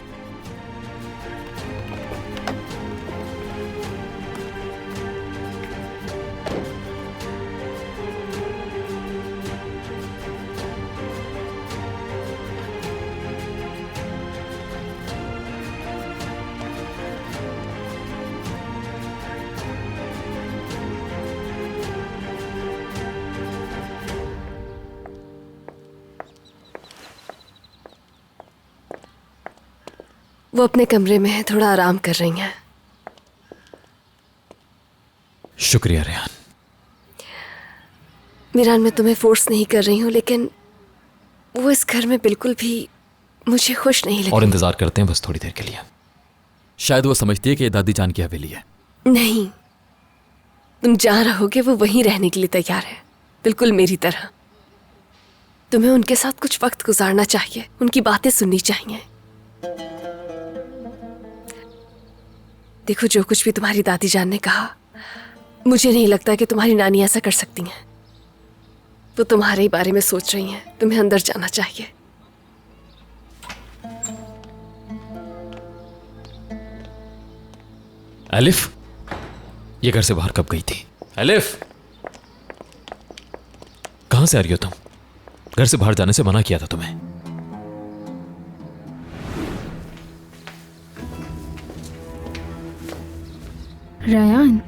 वो अपने कमरे में है, थोड़ा आराम कर रही हैं। शुक्रिया रेहान। मीरान, मैं तुम्हें फोर्स नहीं कर रही हूँ, लेकिन वो इस घर में बिल्कुल भी मुझे खुश नहीं लगी। और इंतजार करते हैं बस थोड़ी देर के लिए। शायद वो समझती है कि ये दादी जान की हवेली है। नहीं, तुम जहाँ रहोगे वो वहीं रहने के लिए तैयार है, बिल्कुल मेरी तरह। तुम्हें उनके साथ कुछ वक्त गुजारना चाहिए, उनकी बातें सुननी चाहिए। देखो, जो कुछ भी तुम्हारी दादी जान ने कहा, मुझे नहीं लगता कि तुम्हारी नानी ऐसा कर सकती हैं। वो तुम्हारे ही बारे में सोच रही हैं। तुम्हें अंदर जाना चाहिए। एलिफ, ये घर से बाहर कब गई थी? एलिफ, कहां से आ रही हो तुम? घर से बाहर जाने से मना किया था तुम्हें। रायान,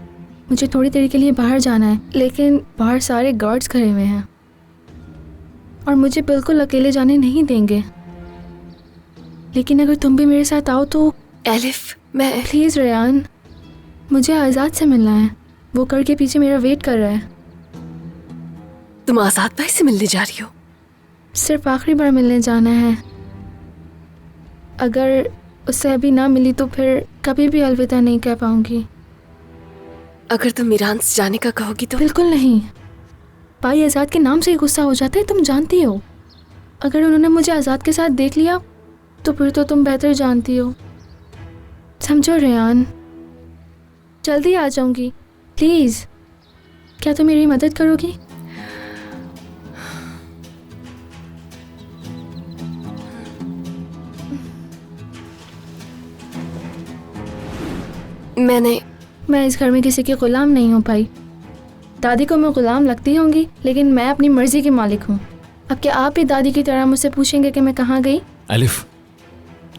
मुझे थोड़ी देर के लिए बाहर जाना है, लेकिन बाहर सारे गार्ड्स खड़े हुए हैं और मुझे बिल्कुल अकेले जाने नहीं देंगे। लेकिन अगर तुम भी मेरे साथ आओ तो। एलिफ, मैं प्लीज रायान, मुझे आज़ाद से मिलना है। वो घर के पीछे मेरा वेट कर रहा है। तुम आज़ाद भाई से मिलने जा रही हो? सिर्फ आखिरी बार मिलने जाना है। अगर उससे अभी ना मिली तो फिर कभी भी अलविदा नहीं कह पाऊंगी। अगर तुम मीरान से जाने का कहोगी तो? बिल्कुल नहीं। भाई आज़ाद के नाम से ही गुस्सा हो जाता है, तुम जानती हो। अगर उन्होंने मुझे आज़ाद के साथ देख लिया तो फिर तो तुम बेहतर जानती हो। समझो रेयान, जल्दी आ जाऊंगी, प्लीज़। क्या तुम मेरी मदद करोगी? मैं इस घर में किसी के गुलाम नहीं हूँ भाई। दादी को मैं गुलाम लगती होंगी, लेकिन मैं अपनी मर्जी की मालिक हूँ। अब क्या आप भी दादी की तरह मुझसे पूछेंगे कि मैं कहाँ गई? एलिफ,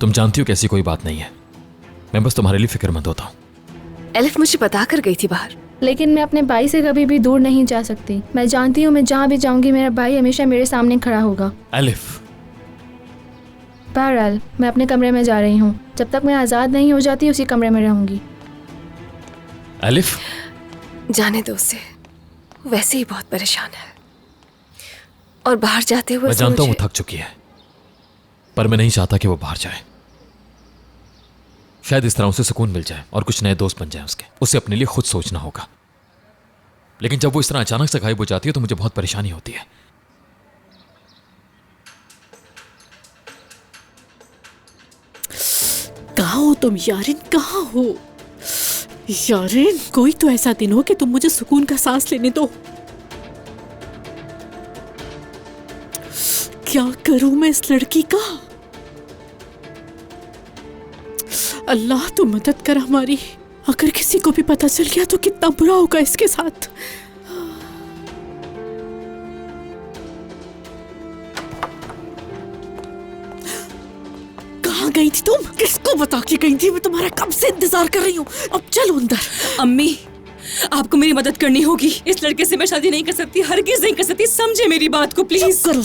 तुम जानती हो कैसी कोई बात नहीं है। मैं बस तुम्हारे लिए फिक्रमंद होता हूँ। एलिफ मुझे बता कर गई थी बाहर। लेकिन मैं अपने भाई से कभी भी दूर नहीं जा सकती। मैं जानती हूँ मैं जहाँ भी जाऊँगी मेरा भाई हमेशा मेरे सामने खड़ा होगा। एलिफ, बहरहाल मैं अपने कमरे में जा रही हूँ। जब तक मैं आज़ाद नहीं हो जाती उसी कमरे में रहूँगी। एलिफ, जाने दो उसे, वैसे ही बहुत परेशान है और बाहर जाते हुए मैं जानता हूँ वो थक चुकी है, पर मैं नहीं चाहता कि वो बाहर जाए। शायद इस तरह उसे सुकून मिल जाए और कुछ नए दोस्त बन जाए उसके। उसे अपने लिए खुद सोचना होगा। लेकिन जब वो इस तरह अचानक से गायब हो जाती है तो मुझे बहुत परेशानी होती है। कहाँ हो तुम यारिन, कहाँ हो यारिन? कोई तो ऐसा दिन हो कि तुम मुझे सुकून का सांस लेने दो। क्या करूं मैं इस लड़की का? अल्लाह तू मदद कर हमारी। अगर किसी को भी पता चल गया तो कितना बुरा होगा इसके साथ। कहाँ गई थी तुम? किसको बता के गई थी? मैं तुम्हारा कब से इंतजार कर रही हूँ। अब चलो अंदर। अम्मी, आपको मेरी मदद करनी होगी। इस लड़के से मैं शादी नहीं कर सकती, हरगिज़ नहीं कर सकती। समझे मेरी बात को प्लीज। चुप करो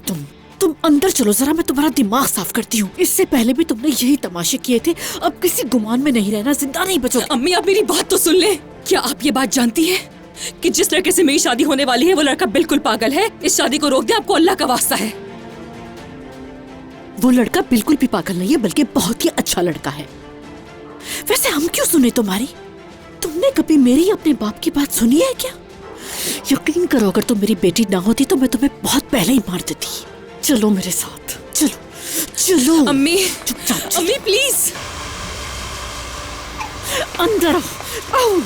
तुम अंदर चलो जरा, मैं तुम्हारा दिमाग साफ करती हूँ। इससे पहले भी तुमने यही तमाशे किए थे। अब किसी गुमान में नहीं रहना, जिंदा नहीं बचोगे। अम्मी, आप मेरी बात तो सुन ले। क्या आप ये बात जानती हैं कि जिस लड़के से मेरी शादी होने वाली है वो लड़का बिल्कुल पागल है। इस शादी को रोक दे, आपको अल्लाह का वास्ता है। वो लड़का बिल्कुल भी पागल नहीं है, बल्कि बहुत ही अच्छा लड़का है। वैसे हम क्यों सुने तुम्हारी? तुमने कभी मेरी अपने बाप की बात सुनी है क्या? यकीन करो, अगर तुम मेरी बेटी ना होती तो मैं तुम्हें बहुत पहले ही मार देती। चलो मेरे साथ, चलो चलो। अम्मी, चुपचाप। अम्मी प्लीज अंदर आओ।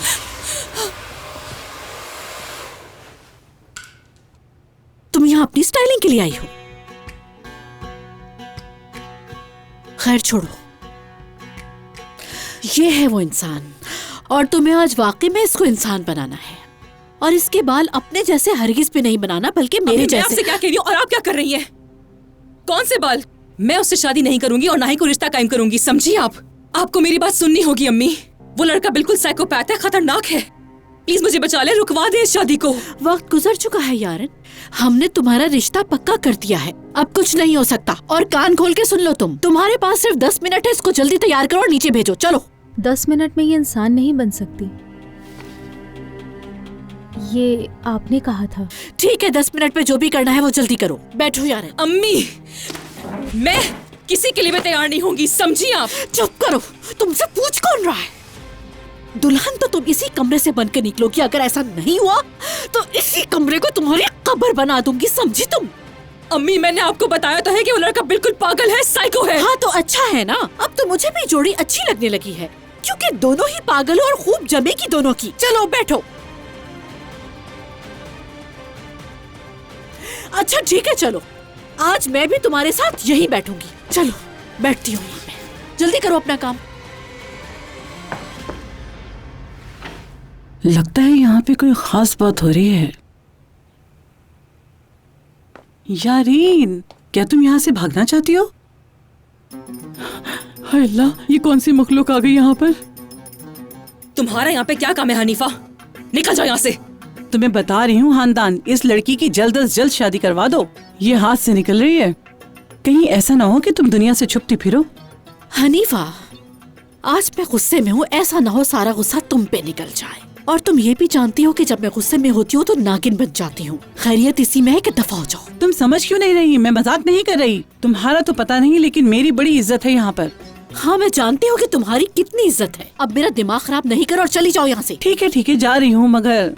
तुम यहाँ अपनी स्टाइलिंग के लिए आई हो? खैर छोड़ो, ये है वो इंसान और तुम्हें आज वाकई में इसको इंसान बनाना है। और इसके बाल अपने जैसे हरगिज़ भी नहीं बनाना, बल्कि मेरे जैसे। मैं आपसे क्या कह रही हूँ और आप क्या कर रही हैं? कौन से बाल? मैं उससे शादी नहीं करूंगी और ना ही कोई रिश्ता कायम करूंगी, समझी आप? आपको मेरी बात सुननी होगी अम्मी। वो लड़का बिल्कुल साइकोपैथ है, खतरनाक है। प्लीज मुझे बचा ले, रुकवा दे इस शादी को। वक्त गुजर चुका है यार, हमने तुम्हारा रिश्ता पक्का कर दिया है। अब कुछ नहीं हो सकता। और कान खोल के सुन लो, तुम्हारे पास सिर्फ 10 मिनट है। इसको जल्दी तैयार करो और नीचे भेजो। चलो। 10 मिनट में ये इंसान नहीं बन सकती, ये आपने कहा था। ठीक है, 10 मिनट में जो भी करना है वो जल्दी करो। बैठो यार। अम्मी, मैं किसी के लिए भी तैयार नहीं होंगी, समझी आप? चुप करो, तुमसे पूछ कौन रहा है? दुल्हन तो तुम इसी कमरे से बनकर निकलोगी। अगर ऐसा नहीं हुआ तो इसी कमरे को तुम्हारी कब्र बना दूंगी, समझी तुम? अम्मी, मैंने आपको बताया तो है कि वो लड़का बिल्कुल पागल है, साइको है। हाँ तो अच्छा है ना, अब तो मुझे भी जोड़ी अच्छी लगने लगी है, क्योंकि दोनों ही पागल हो और खूब जमेगी दोनों की। चलो बैठो। अच्छा ठीक है, चलो आज मैं भी तुम्हारे साथ यही बैठूंगी। चलो बैठती हूँ यहाँ पे, जल्दी करो अपना काम। लगता है यहाँ पे कोई खास बात हो रही है। यारीन, क्या तुम यहाँ से भागना चाहती हो? हाय अल्लाह, ये कौन सी मखलूक आ गई यहाँ पर? तुम्हारा यहाँ पे क्या काम है हनीफा? निकल जाओ यहाँ से। तुम्हें बता रही हूँ हानदान, इस लड़की की जल्द से जल्द शादी करवा दो। ये हाथ से निकल रही है, कहीं ऐसा ना हो कि तुम दुनिया से छुपती फिरो। हनीफा, आज मैं गुस्से में हूँ, ऐसा ना हो सारा गुस्सा तुम पे निकल जाए। और तुम ये भी जानती हो कि जब मैं गुस्से में होती हूँ तो नागिन बन जाती हूँ। खैरियत इसी में है कि दफा हो जाओ। तुम समझ क्यों नहीं रही? मैं मजाक नहीं कर रही। तुम्हारा तो पता नहीं, लेकिन मेरी बड़ी इज्जत है यहाँ पर। हाँ मैं जानती हूँ कि तुम्हारी कितनी इज्जत है। अब मेरा दिमाग खराब नहीं करो और चली जाओ यहाँ से। ठीक है जा रही हूँ, मगर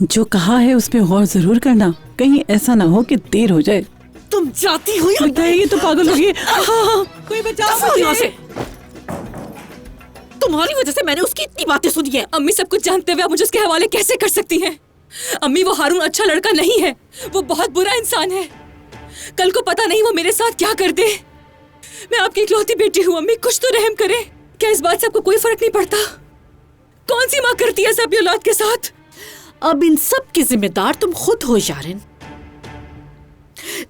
जो कहा है उस पे गौर जरूर करना, कहीं ऐसा ना हो कि देर हो जाए। तुम जाती हो? ये तो पागल होगी। कोई बचाओ यहाँ से। तुम्हारी वजह से मैंने उसकी इतनी बातें सुनी है। अम्मी, सब कुछ जानते हुए आप मुझे उसके हवाले कैसे कर सकती हैं? अम्मी, वो हारून अच्छा लड़का नहीं है, वो बहुत बुरा इंसान है। कल को पता नहीं वो मेरे साथ क्या कर दे। मैं आपकी इकलौती बेटी हूँ अम्मी, कुछ तो रहम करें। क्या इस बात से आपको कोई फर्क नहीं पड़ता? कौन सी माँ करती है अपनी औलाद के साथ? अब इन सब की जिम्मेदार तुम खुद हो यारिन।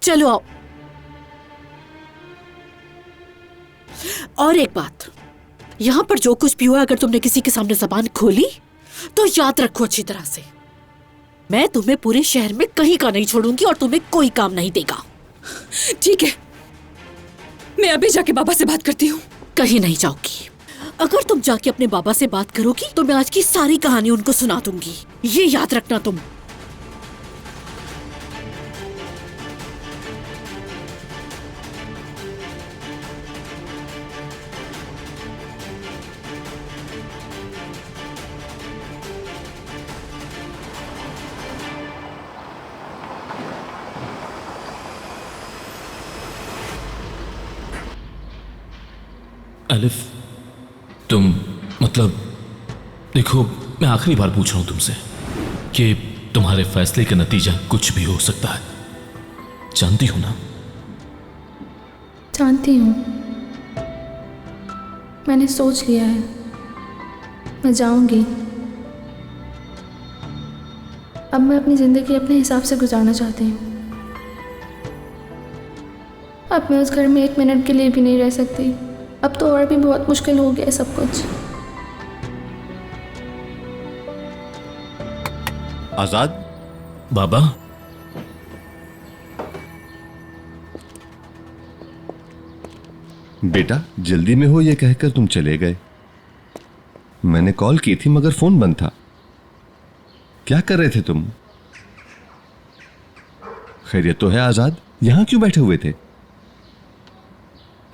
चलो आओ। और एक बात, यहाँ पर जो कुछ भी हुआ, अगर तुमने किसी के सामने जबान खोली तो याद रखो अच्छी तरह से, मैं तुम्हें पूरे शहर में कहीं का नहीं छोड़ूंगी और तुम्हें कोई काम नहीं देगा। ठीक है, मैं अभी जाके बाबा से बात करती हूँ। कहीं नहीं जाओगी। अगर तुम जाके अपने बाबा से बात करोगी तो मैं आज की सारी कहानी उनको सुना दूंगी, ये याद रखना तुम। अलिफ, तुम मतलब देखो, मैं आखिरी बार पूछ रहा हूं तुमसे कि तुम्हारे फैसले का नतीजा कुछ भी हो सकता है, जानती हो ना? जानती हूँ, मैंने सोच लिया है, मैं जाऊंगी। अब मैं अपनी ज़िंदगी अपने हिसाब से गुजारना चाहती हूँ। अब मैं उस घर में 1 मिनट के लिए भी नहीं रह सकती। अब तो और भी बहुत मुश्किल हो गया है सब कुछ। आजाद बाबा, बेटा जल्दी में हो ये कहकर तुम चले गए। मैंने कॉल की थी मगर फोन बंद था। क्या कर रहे थे तुम? खैरियत तो है आजाद? यहां क्यों बैठे हुए थे?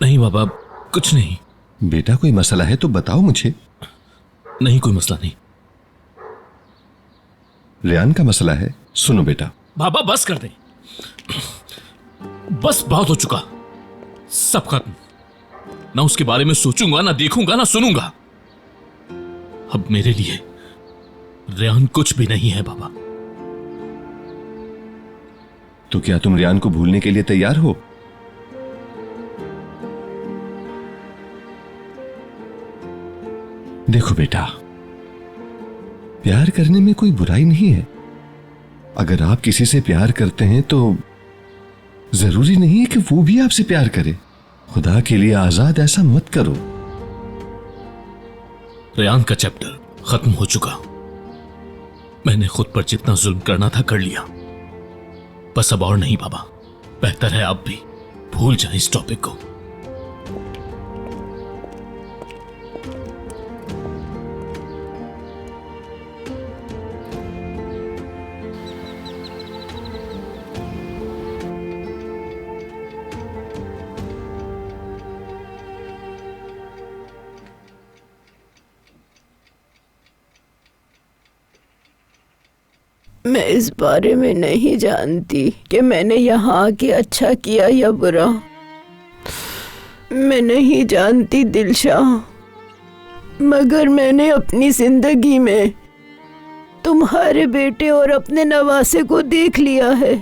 नहीं बाबा, कुछ नहीं। बेटा कोई मसला है तो बताओ मुझे। नहीं, कोई मसला नहीं। रेयान का मसला है? सुनो बेटा। बाबा बस कर दे, बस बहुत हो चुका, सब खत्म। ना उसके बारे में सोचूंगा, ना देखूंगा, ना सुनूंगा। अब मेरे लिए रेयान कुछ भी नहीं है बाबा। तो क्या तुम रेयान को भूलने के लिए तैयार हो? देखो बेटा, प्यार करने में कोई बुराई नहीं है। अगर आप किसी से प्यार करते हैं तो जरूरी नहीं है कि वो भी आपसे प्यार करे। खुदा के लिए आजाद, ऐसा मत करो। रेयान का चैप्टर खत्म हो चुका। मैंने खुद पर जितना जुल्म करना था कर लिया, बस अब और नहीं बाबा। बेहतर है आप भी भूल जाएं इस टॉपिक को। मैं इस बारे में नहीं जानती कि मैंने यहाँ आके अच्छा किया या बुरा। मैं नहीं जानती दिलशाह, मगर मैंने अपनी जिंदगी में तुम्हारे बेटे और अपने नवासे को देख लिया है।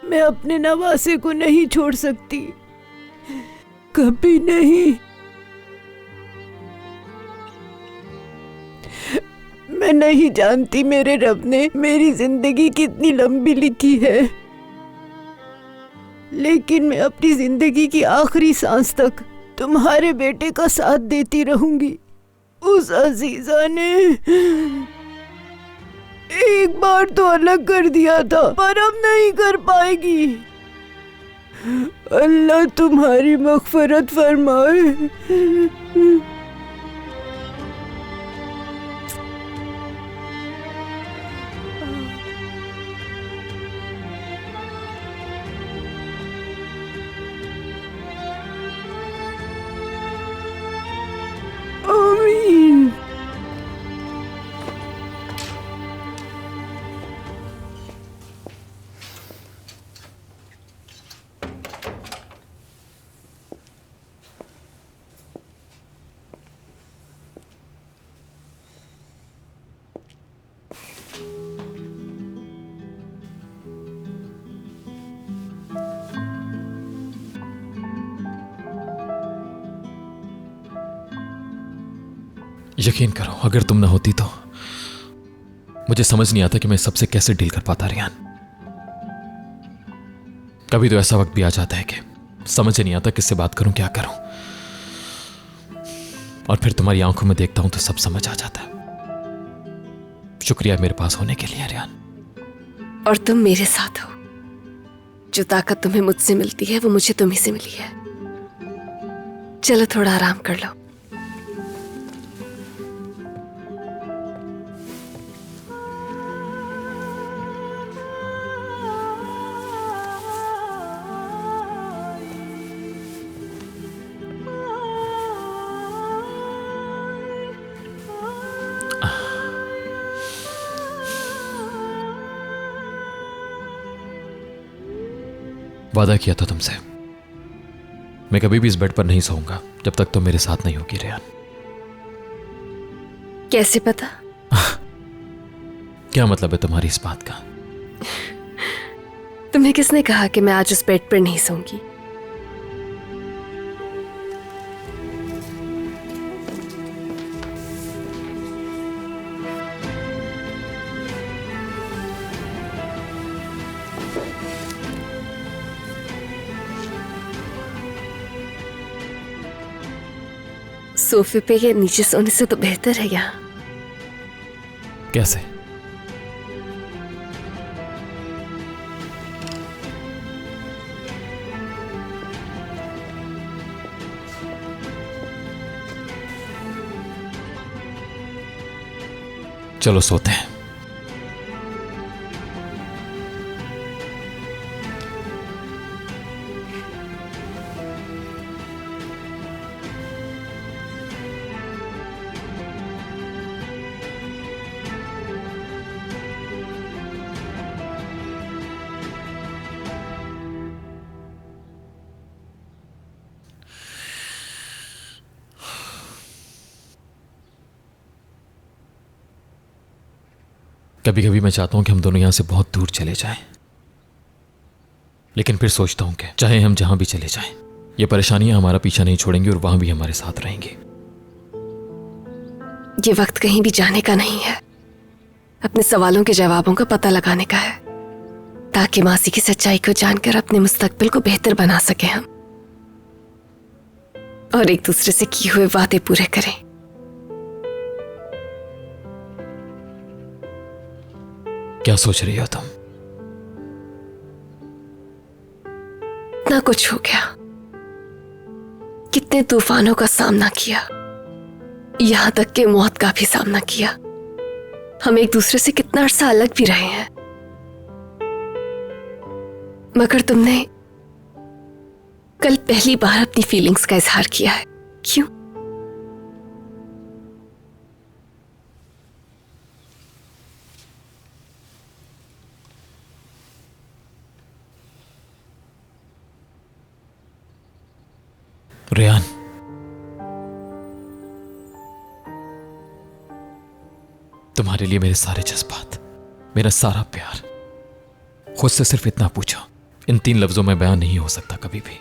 मैं अपने नवासे को नहीं छोड़ सकती, कभी नहीं। मैं नहीं जानती मेरे रब ने मेरी जिंदगी कितनी लंबी लिखी है, लेकिन मैं अपनी जिंदगी की आखिरी सांस तक तुम्हारे बेटे का साथ देती रहूंगी। उस अजीजा ने एक बार तो अलग कर दिया था, पर अब नहीं कर पाएगी। अल्लाह तुम्हारी मग़फ़िरत फरमाए। आमीन। यकीन करो, अगर तुम ना होती तो मुझे समझ नहीं आता कि मैं सबसे कैसे डील कर पाता। रियान, कभी तो ऐसा वक्त भी आ जाता है कि समझ नहीं आता किससे बात करूं, क्या करूं, और फिर तुम्हारी आंखों में देखता हूं तो सब समझ आ जाता है। शुक्रिया मेरे पास होने के लिए रियान। और तुम मेरे साथ हो। जो ताकत तुम्हें मुझसे मिलती है वो मुझे तुम्ही से मिली है। चलो थोड़ा आराम कर लो। वादा किया था तुमसे, मैं कभी भी इस बेड पर नहीं सोऊंगा जब तक तुम मेरे साथ नहीं होगी रियान। कैसे पता? क्या मतलब है तुम्हारी इस बात का? तुम्हें किसने कहा कि मैं आज उस बेड पर नहीं सोऊंगी? सोफे पे या नीचे सोने से तो बेहतर है यहाँ। कैसे? चलो सोते हैं। कभी कभी मैं चाहता हूं कि हम दोनों यहां से बहुत दूर चले जाएं, लेकिन फिर सोचता हूं कि चाहे हम जहां भी चले जाएं, ये परेशानियां हमारा पीछा नहीं छोड़ेंगी और वहां भी हमारे साथ रहेंगी। ये वक्त कहीं भी जाने का नहीं है, अपने सवालों के जवाबों का पता लगाने का है, ताकि मासी की सच्चाई को जानकर अपने मुस्तकबिल को बेहतर बना सके हम, और एक दूसरे से किए हुए वादे पूरे करें। क्या सोच रही हो तुम? इतना कुछ हो गया, कितने तूफानों का सामना किया, यहां तक कि मौत का भी सामना किया। हम एक दूसरे से कितना अरसा अलग भी रहे हैं, मगर तुमने कल पहली बार अपनी फीलिंग्स का इजहार किया है। क्यों? रेहान, तुम्हारे लिए मेरे सारे जज्बात, मेरा सारा प्यार, खुद से सिर्फ इतना पूछो, इन 3 लफ्जों में बयान नहीं हो सकता कभी भी।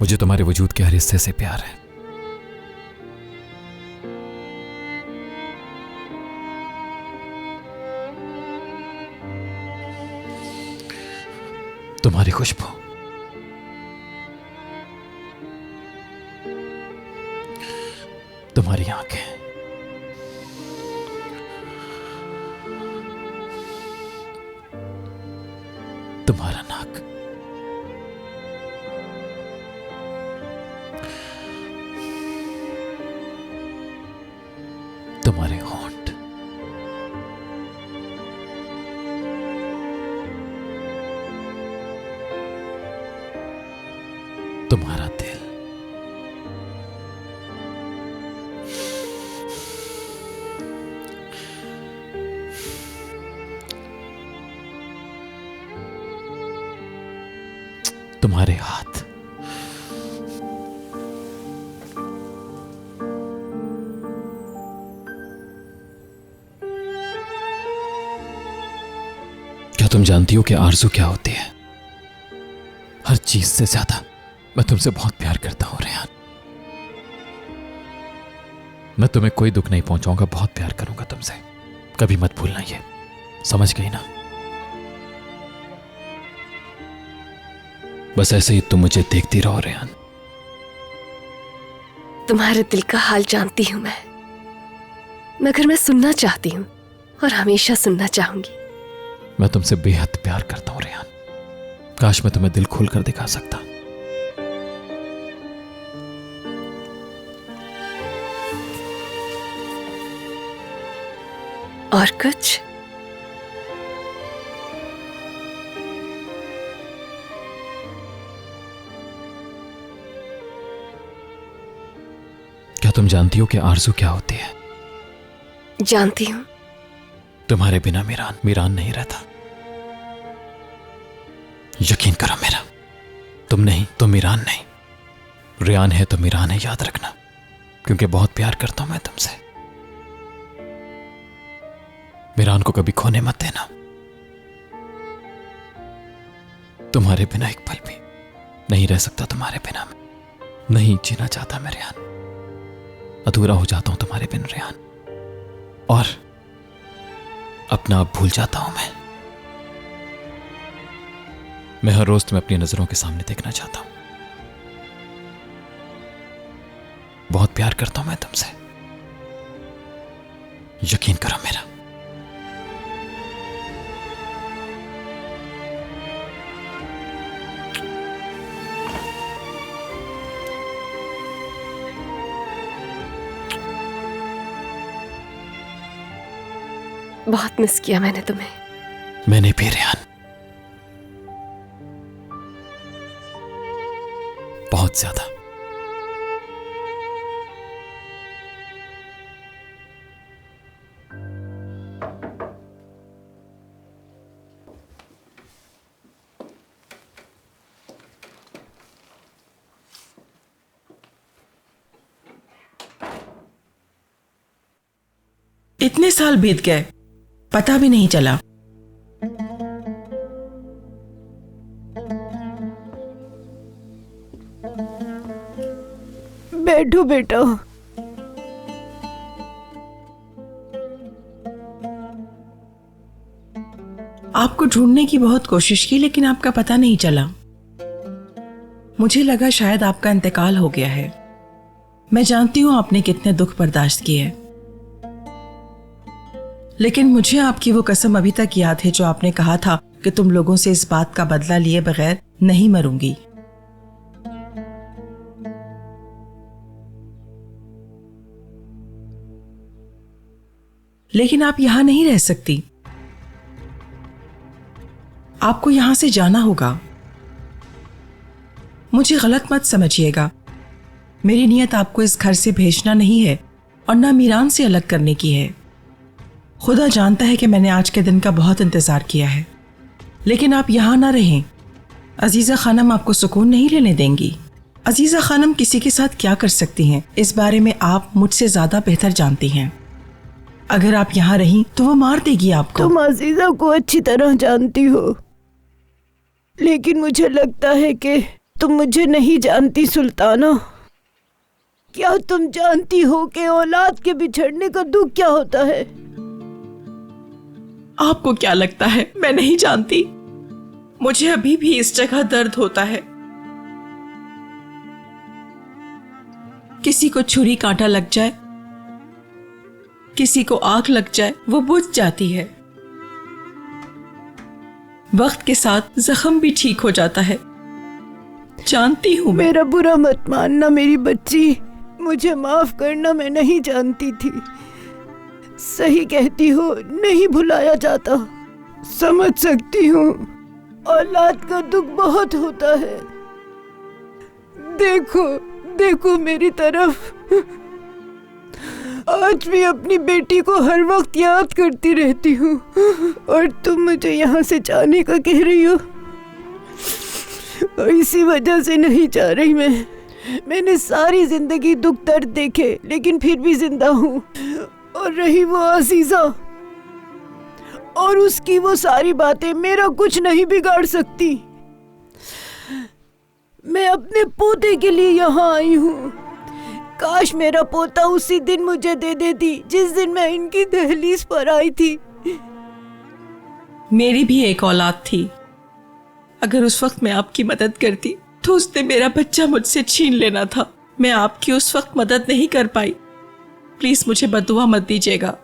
मुझे तुम्हारे वजूद के हर हिस्से से प्यार है। तुम्हारी खुशबू, तुम्हारी आंखें, तुम्हारा नाक, तुम्हारे होंठ, तुम्हारा दिल, तुम्हारे हाथ, क्या तुम जानती हो कि आरज़ू क्या होती है? हर चीज से ज्यादा मैं तुमसे बहुत प्यार करता हूं रेहान। मैं तुम्हें कोई दुख नहीं पहुंचाऊंगा, बहुत प्यार करूंगा तुमसे, कभी मत भूलना, ये समझ गई ना? बस ऐसे ही तुम मुझे देखती रहो रेहान। तुम्हारे दिल का हाल जानती हूं मैं, मगर मैं सुनना चाहती हूं और हमेशा सुनना चाहूंगी। मैं तुमसे बेहद प्यार करता हूं रेहान। काश मैं तुम्हें दिल खोलकर दिखा सकता। और कुछ? क्या तुम जानती हो कि आरज़ू क्या होती है? जानती हूं। तुम्हारे बिना मीरान नहीं रहता। यकीन करो मेरा, तुम नहीं तो मीरान नहीं, रेहान है तो मीरान है, याद रखना, क्योंकि बहुत प्यार करता हूं मैं तुमसे। मीरान को कभी खोने मत देना। तुम्हारे बिना एक पल भी नहीं रह सकता, तुम्हारे बिना मैं नहीं जीना चाहता मैं रेहान। अधूरा हो जाता हूं तुम्हारे बिन रेहान, और अपना आप भूल जाता हूं मैं हर रोज तुम्हें अपनी नजरों के सामने देखना चाहता हूं। बहुत प्यार करता हूं मैं तुमसे, यकीन करो मेरा। बहुत मिस किया मैंने तुम्हें। मैंने भी रेहान, बहुत ज्यादा। इतने साल बीत गए, पता भी नहीं चला। बैठो बेटा। आपको ढूंढने की बहुत कोशिश की, लेकिन आपका पता नहीं चला। मुझे लगा शायद आपका इंतकाल हो गया है। मैं जानती हूं आपने कितने दुख बर्दाश्त किए, लेकिन मुझे आपकी वो कसम अभी तक याद है जो आपने कहा था कि तुम लोगों से इस बात का बदला लिए बगैर नहीं मरूंगी। लेकिन आप यहां नहीं रह सकती, आपको यहां से जाना होगा। मुझे गलत मत समझिएगा, मेरी नीयत आपको इस घर से भेजना नहीं है और ना मीरान से अलग करने की है। खुदा जानता है कि मैंने आज के दिन का बहुत इंतजार किया है, लेकिन आप यहां ना रहें, अजीजा खानम आपको सुकून नहीं लेने देंगी। अजीजा खानम किसी के साथ क्या कर सकती हैं, इस बारे में आप मुझसे ज्यादा बेहतर जानती हैं। अगर आप यहाँ रहीं तो वो मार देगी आपको। तुम अजीजा को अच्छी तरह जानती हो, लेकिन मुझे लगता है कि तुम मुझे नहीं जानती सुल्ताना। क्या तुम जानती हो कि औलाद के बिछड़ने का दुख क्या होता है? आपको क्या लगता है मैं नहीं जानती? मुझे अभी भी इस जगह दर्द होता है। किसी को छुरी कांटा लग जाए, किसी को आग लग जाए, वो बुझ जाती है। वक्त के साथ जख्म भी ठीक हो जाता है, जानती हूँ। मेरा बुरा मत मानना मेरी बच्ची, मुझे माफ करना, मैं नहीं जानती थी। सही कहती हो, नहीं भुलाया जाता। समझ सकती हूँ, औलाद का दुख बहुत होता है। देखो देखो मेरी तरफ, आज भी अपनी बेटी को हर वक्त याद करती रहती हूँ, और तुम मुझे यहाँ से जाने का कह रही हो। और इसी वजह से नहीं जा रही मैंने सारी जिंदगी दुख दर्द देखे, लेकिन फिर भी जिंदा हूँ। और रही वो अजीजा और उसकी वो सारी बातें, मेरा कुछ नहीं बिगाड़ सकती। मैं अपने पोते के लिए यहाँ आई हूँ। काश मेरा पोता उसी दिन मुझे दे देती जिस दिन मैं इनकी दहलीज पर आई थी। मेरी भी एक औलाद थी। अगर उस वक्त मैं आपकी मदद करती तो उसने मेरा बच्चा मुझसे छीन लेना था। मैं आपकी उस वक्त मदद नहीं कर पाई। प्लीज मुझे बददुआ मत दीजिएगा।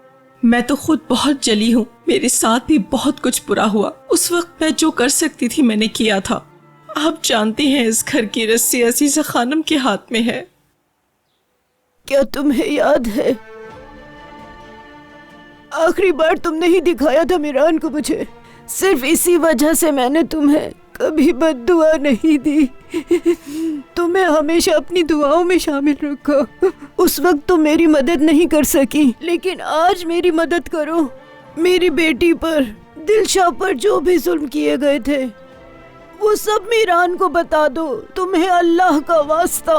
मैं तो खुद बहुत जली हूँ, मेरे साथ भी बहुत कुछ बुरा हुआ। उस वक्त मैं जो कर सकती थी मैंने किया था। आप जानती हैं इस घर की रस्सी अजीजा खानम के हाथ में है। क्या तुम्हें याद है आखिरी बार तुमने ही दिखाया था मीरान को मुझे? सिर्फ इसी वजह से मैंने तुम्हें कभी बद्दुआ नहीं दी। तुम्हें हमेशा अपनी दुआओं में शामिल रखा। उस वक्त तुम मेरी मदद नहीं कर सकी, लेकिन आज मेरी मदद करो। मेरी बेटी पर, दिलशा पर जो भी जुल्म किए गए थे वो सब मीरान को बता दो। तुम्हें अल्लाह का वास्ता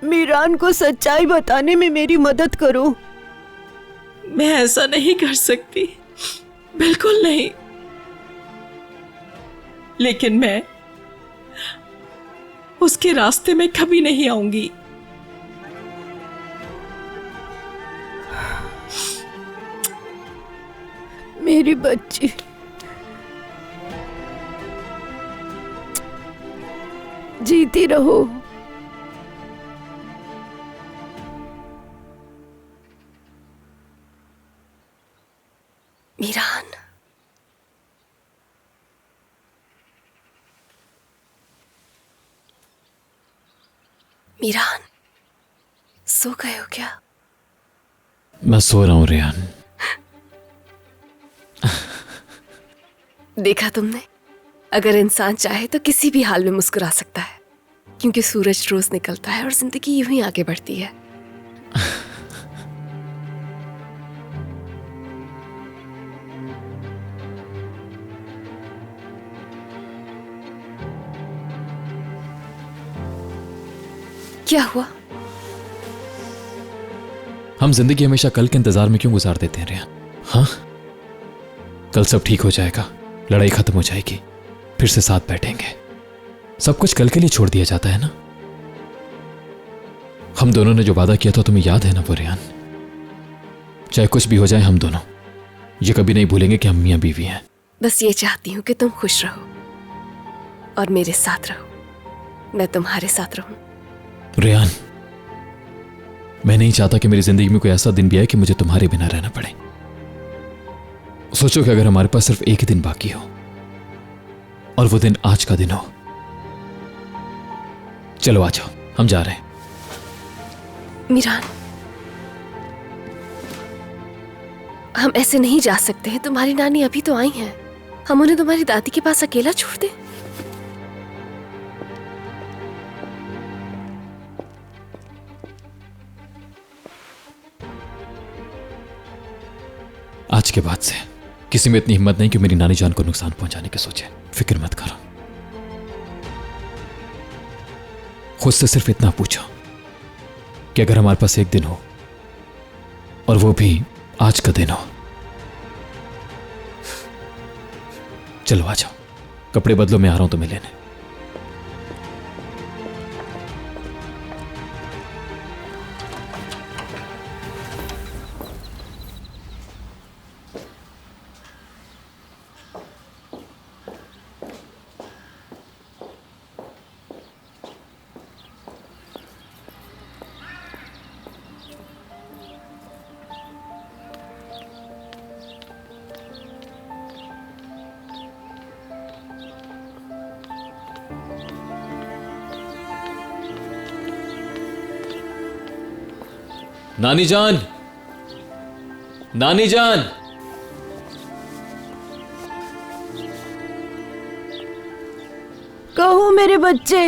मीरान को सच्चाई बताने में मेरी मदद करो। मैं ऐसा नहीं कर सकती, बिल्कुल नहीं। लेकिन मैं उसके रास्ते में कभी नहीं आऊंगी। मेरी बच्ची, जीती रहो। मीरान, मीरान, सो गए हो क्या? मैं सो रहा हूं रेहान। देखा तुमने, अगर इंसान चाहे तो किसी भी हाल में मुस्कुरा सकता है, क्योंकि सूरज रोज निकलता है और जिंदगी यूं ही आगे बढ़ती है। क्या हुआ? हम जिंदगी हमेशा कल के इंतजार में क्यों गुजार देते हैं रेहान? हाँ, कल सब ठीक हो जाएगा, लड़ाई खत्म हो जाएगी, फिर से साथ बैठेंगे। सब कुछ कल के लिए छोड़ दिया जाता है ना। हम दोनों ने जो वादा किया था तुम्हें याद है ना वो रेहान? चाहे कुछ भी हो जाए हम दोनों ये कभी नहीं भूलेंगे कि हम मियां बीवी हैं। बस ये चाहती हूँ कि तुम खुश रहो और मेरे साथ रहो, मैं तुम्हारे साथ रहूं। रेहान, मैं नहीं चाहता कि मेरी जिंदगी में कोई ऐसा दिन भी आए कि मुझे तुम्हारे बिना रहना पड़े। सोचो कि अगर हमारे पास सिर्फ एक दिन बाकी हो और वो दिन आज का दिन हो। चलो आ जाओ, हम जा रहे हैं। मीरान, हम ऐसे नहीं जा सकते हैं। तुम्हारी नानी अभी तो आई हैं, हम उन्हें तुम्हारी दादी के पास अकेला छोड़ दें? आज के बाद से किसी में इतनी हिम्मत नहीं कि मेरी नानी जान को नुकसान पहुंचाने की सोचे। फिक्र मत करो। खुद से सिर्फ इतना पूछो कि अगर हमारे पास एक दिन हो और वो भी आज का दिन हो। चलो आ जाओ, कपड़े बदलो, मैं आ रहा हूं तुम्हें लेने। नानी जान, नानी जान। कहो मेरे बच्चे,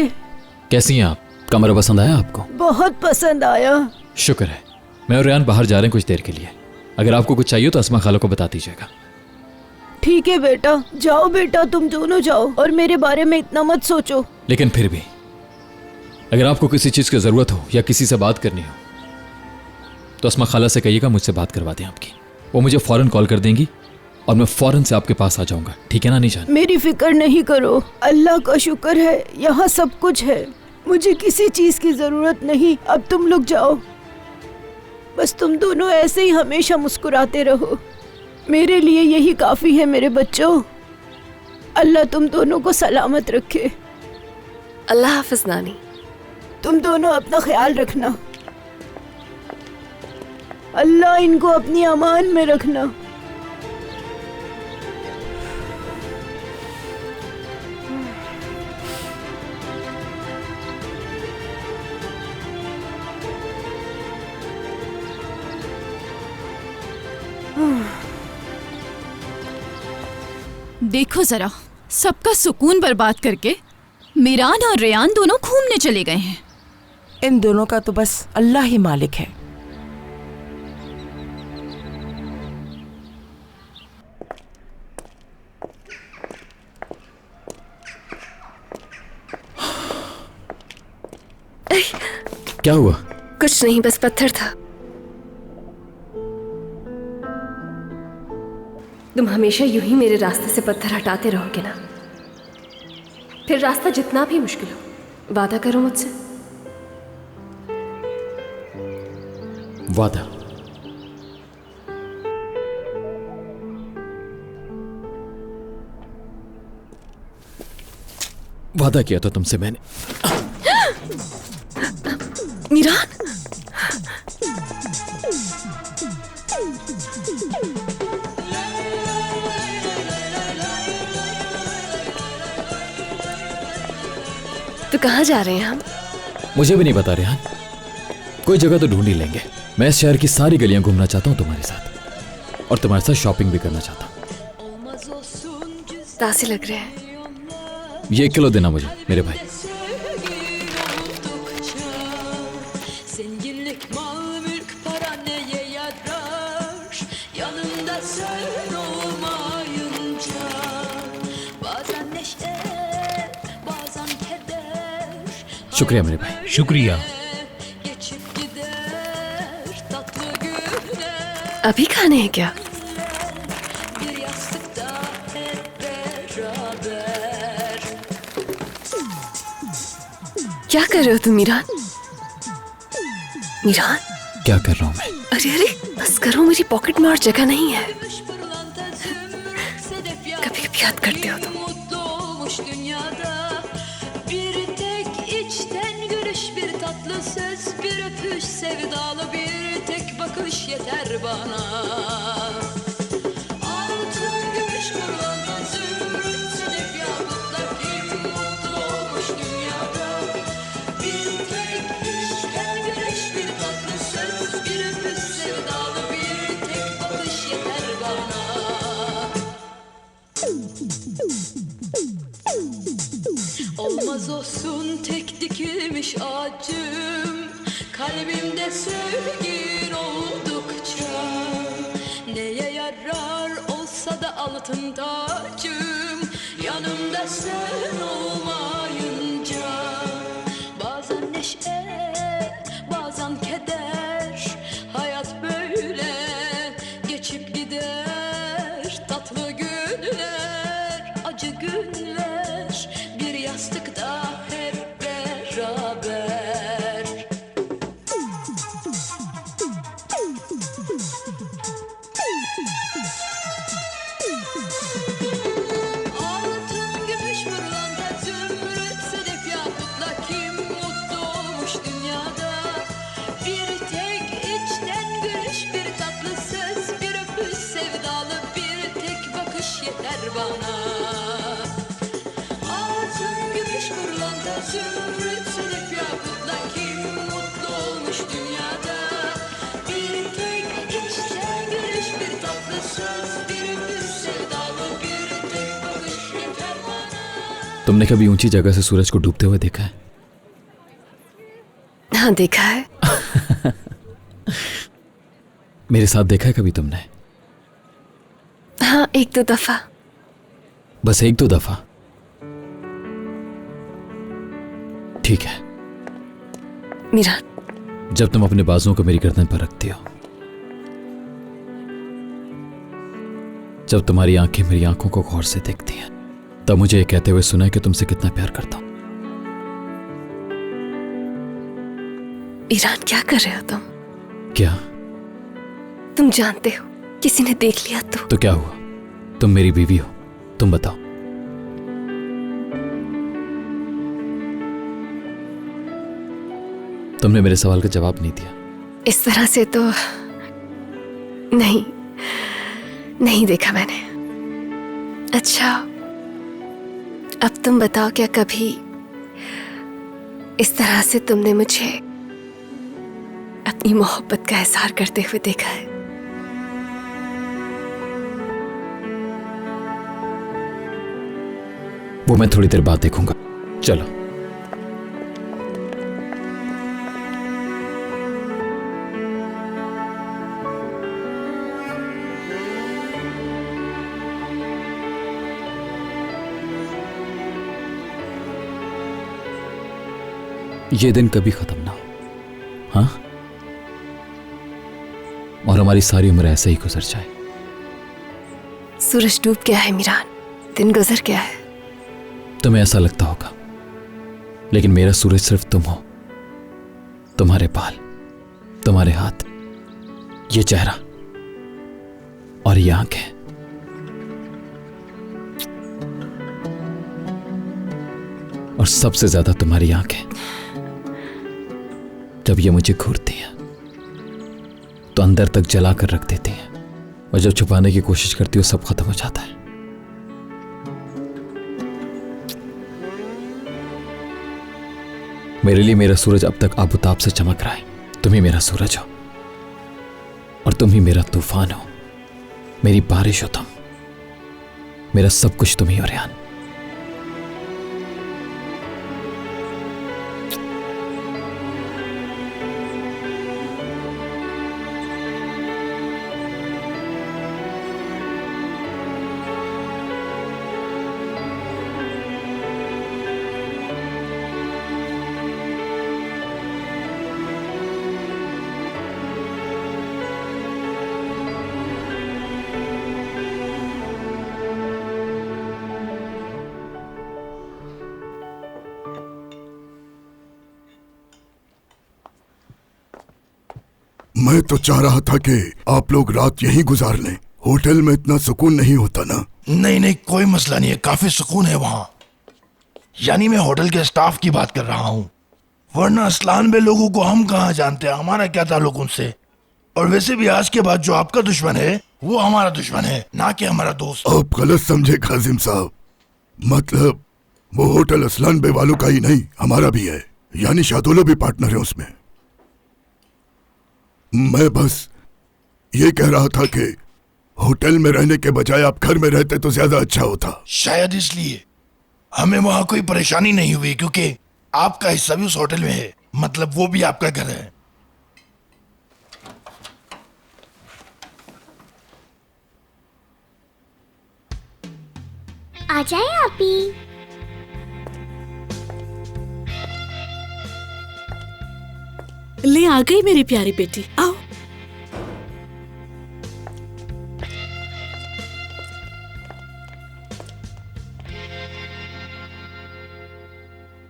कैसी हैं आप? कमरा पसंद आया आपको? बहुत पसंद आया। शुक्र है। मैं और रेहान बाहर जा रहे हैं कुछ देर के लिए। अगर आपको कुछ चाहिए तो अस्मा खाला को बता दीजिएगा। ठीक है बेटा, जाओ बेटा, तुम दोनों जाओ और मेरे बारे में इतना मत सोचो। लेकिन फिर भी अगर आपको किसी चीज की जरूरत हो या किसी से बात करनी हो तो अस्मा खाला से कहिएगा मुझसे बात करवा दें आपकी। वो मुझे फौरन कॉल कर देंगी और मैं फौरन से आपके पास आ जाऊंगा। ठीक है नानी जान? मेरी फिक्र नहीं करो, अल्लाह का शुक्र है यहाँ सब कुछ है। मुझे किसी चीज की जरूरत नहीं। अब तुम लोग जाओ, बस तुम दोनों ऐसे ही हमेशा मुस्कुराते रहो। मेरे लिए यही काफी है मेरे बच्चों। अल्लाह तुम दोनों को सलामत रखे। अल्लाह हाफिज नानी। तुम दोनों अपना ख्याल रखना। अल्लाह इनको अपनी अमान में रखना। देखो जरा, सबका सुकून बर्बाद करके मीरान और रेयान दोनों घूमने चले गए हैं। इन दोनों का तो बस अल्लाह ही मालिक है। क्या हुआ? कुछ नहीं, बस पत्थर था। तुम हमेशा यूं ही मेरे रास्ते से पत्थर हटाते रहोगे ना? फिर रास्ता जितना भी मुश्किल हो, वादा करो मुझसे। वादा? वादा किया था तुमसे मैंने। मीरान, तो कहाँ जा रहे हैं हम? मुझे भी नहीं पता रेहान, कोई जगह तो ढूंढ ही लेंगे। मैं इस शहर की सारी गलियां घूमना चाहता हूँ तुम्हारे साथ, और तुम्हारे साथ शॉपिंग भी करना चाहता हूँ। तासे लग रहे हैं। ये 1 किलो देना मुझे मेरे भाई। शुक्रिया मेरे भाई। शुक्रिया। अभी खाने हैं क्या? क्या कर रहे हो तुम मीरान? मीरान, क्या कर रहा हूं मैं? अरे अरे बस करो, मेरी पॉकेट में और जगह नहीं है। कभी कभी याद करते हो तुम। Sevdalı bir tek bakış yeter bana. Altın gümüş kullanma zümrüt sedef yakutlar, kim mutlu olmuş dünyada. Bir tek işten gülüş, bir tatlı söz, bir öpüş sevdalı bir tek bakış yeter bana. Olmaz olsun tek dikilmiş ağacım, kalbimde sevgin oldukça. Neye yarar olsa da altın tacım, yanımda sen olmayınca. Bazen bana. Altın gümüş kırlanta zümrüt sedef yakutla kim mutlu olmuş dünyada. Bir tek içten gülüş, bir tatlı söz, bir ömür sevdalı, bir tek bakış yeter bana. तुमने कभी ऊंची जगह से सूरज को डूबते हुए देखा है? हाँ, देखा है। मेरे साथ देखा है कभी तुमने? हाँ, एक दो दफा। बस एक दो दफा? ठीक है। मीरान, जब तुम अपने बाजुओं को मेरी गर्दन पर रखती हो, जब तुम्हारी आंखें मेरी आंखों को गौर से देखती हैं, तब मुझे ये कहते हुए सुना है कि तुमसे कितना प्यार करता हूं। मीरान, क्या कर रहे हो तुम? क्या? तुम जानते हो, किसी ने देख लिया तो क्या हुआ? तुम मेरी बीवी हो, तुम बताओ। तुमने मेरे सवाल का जवाब नहीं दिया। इस तरह से तो नहीं देखा मैंने। अच्छा, अब तुम बताओ, क्या कभी इस तरह से तुमने मुझे अपनी मोहब्बत का इजहार करते हुए देखा है? वो मैं थोड़ी देर बाद देखूंगा। चलो। ये दिन कभी खत्म ना हो, हाँ? और हमारी सारी उम्र ऐसे ही गुजर जाए। सूरज डूब गया है मीरान, दिन गुजर गया है। तुम्हें ऐसा लगता होगा, लेकिन मेरा सूरज सिर्फ तुम हो। तुम्हारे बाल, तुम्हारे हाथ, ये चेहरा और ये आंखें। और सबसे ज्यादा तुम्हारी आंखें। जब ये मुझे घूरती हैं तो अंदर तक जला कर रख देती हैं, और जब छुपाने की कोशिश करती हो सब खत्म हो जाता है। मेरे लिए मेरा सूरज अब तक आबुताब से चमक रहा है। तुम ही मेरा सूरज हो और तुम ही मेरा तूफान हो, मेरी बारिश हो तुम, मेरा सब कुछ तुम ही हो रेहान। मैं तो चाह रहा था कि आप लोग रात यहीं गुजार लें। होटल में इतना सुकून नहीं होता ना। नहीं, कोई मसला नहीं है, काफी सुकून है वहाँ। यानी मैं होटल के स्टाफ की बात कर रहा हूँ, वरना असलान बे लोगों को हम कहाँ जानते हैं, हमारा क्या ताल्लुक उनसे। और वैसे भी आज के बाद जो आपका दुश्मन है वो हमारा दुश्मन है, ना कि हमारा दोस्त। आप गलत समझे काजिम साहब, मतलब वो होटल असलान बे वालों का ही नहीं, हमारा भी है। यानी शादोलो भी पार्टनर है उसमें। मैं बस ये कह रहा था कि होटल में रहने के बजाय आप घर में रहते तो ज्यादा अच्छा होता। शायद इसलिए हमें वहाँ कोई परेशानी नहीं हुई, क्योंकि आपका हिस्सा भी उस होटल में है, मतलब वो भी आपका घर है। आ जाए आप ही। ले आ गई मेरी प्यारी बेटी, आओ।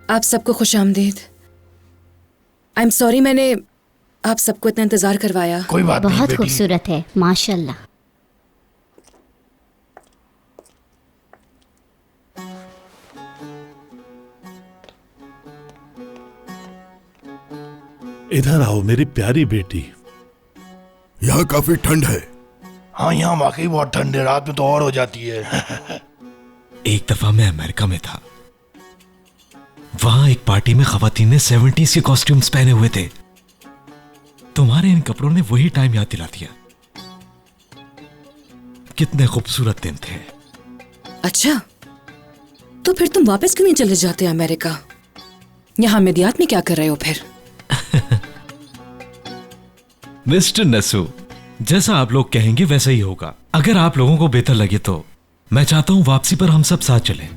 आप सबको खुशामदीद। आई एम सॉरी मैंने आप सबको इतना इंतजार करवाया। कोई बात नहीं बहुत बेटी। खूबसूरत है, माशाल्लाह। इधर आओ मेरी प्यारी बेटी। यहाँ काफी ठंड है। हाँ, यहाँ वाकई बहुत ठंड है, रात में तो और हो जाती है। एक दफा मैं अमेरिका में था। वहां एक पार्टी में खवातीन ने 70s के कॉस्ट्यूम्स पहने हुए थे। तुम्हारे इन कपड़ों ने वही टाइम याद दिला दिया। कितने खूबसूरत दिन थे। अच्छा, तो फिर तुम वापस क्यों नहीं चले जाते अमेरिका? यहाँ मेदियात में क्या कर रहे हो फिर? मिस्टर नसू, जैसा आप लोग कहेंगे वैसा ही होगा। अगर आप लोगों को बेहतर लगे तो मैं चाहता हूं वापसी पर हम सब साथ चलें।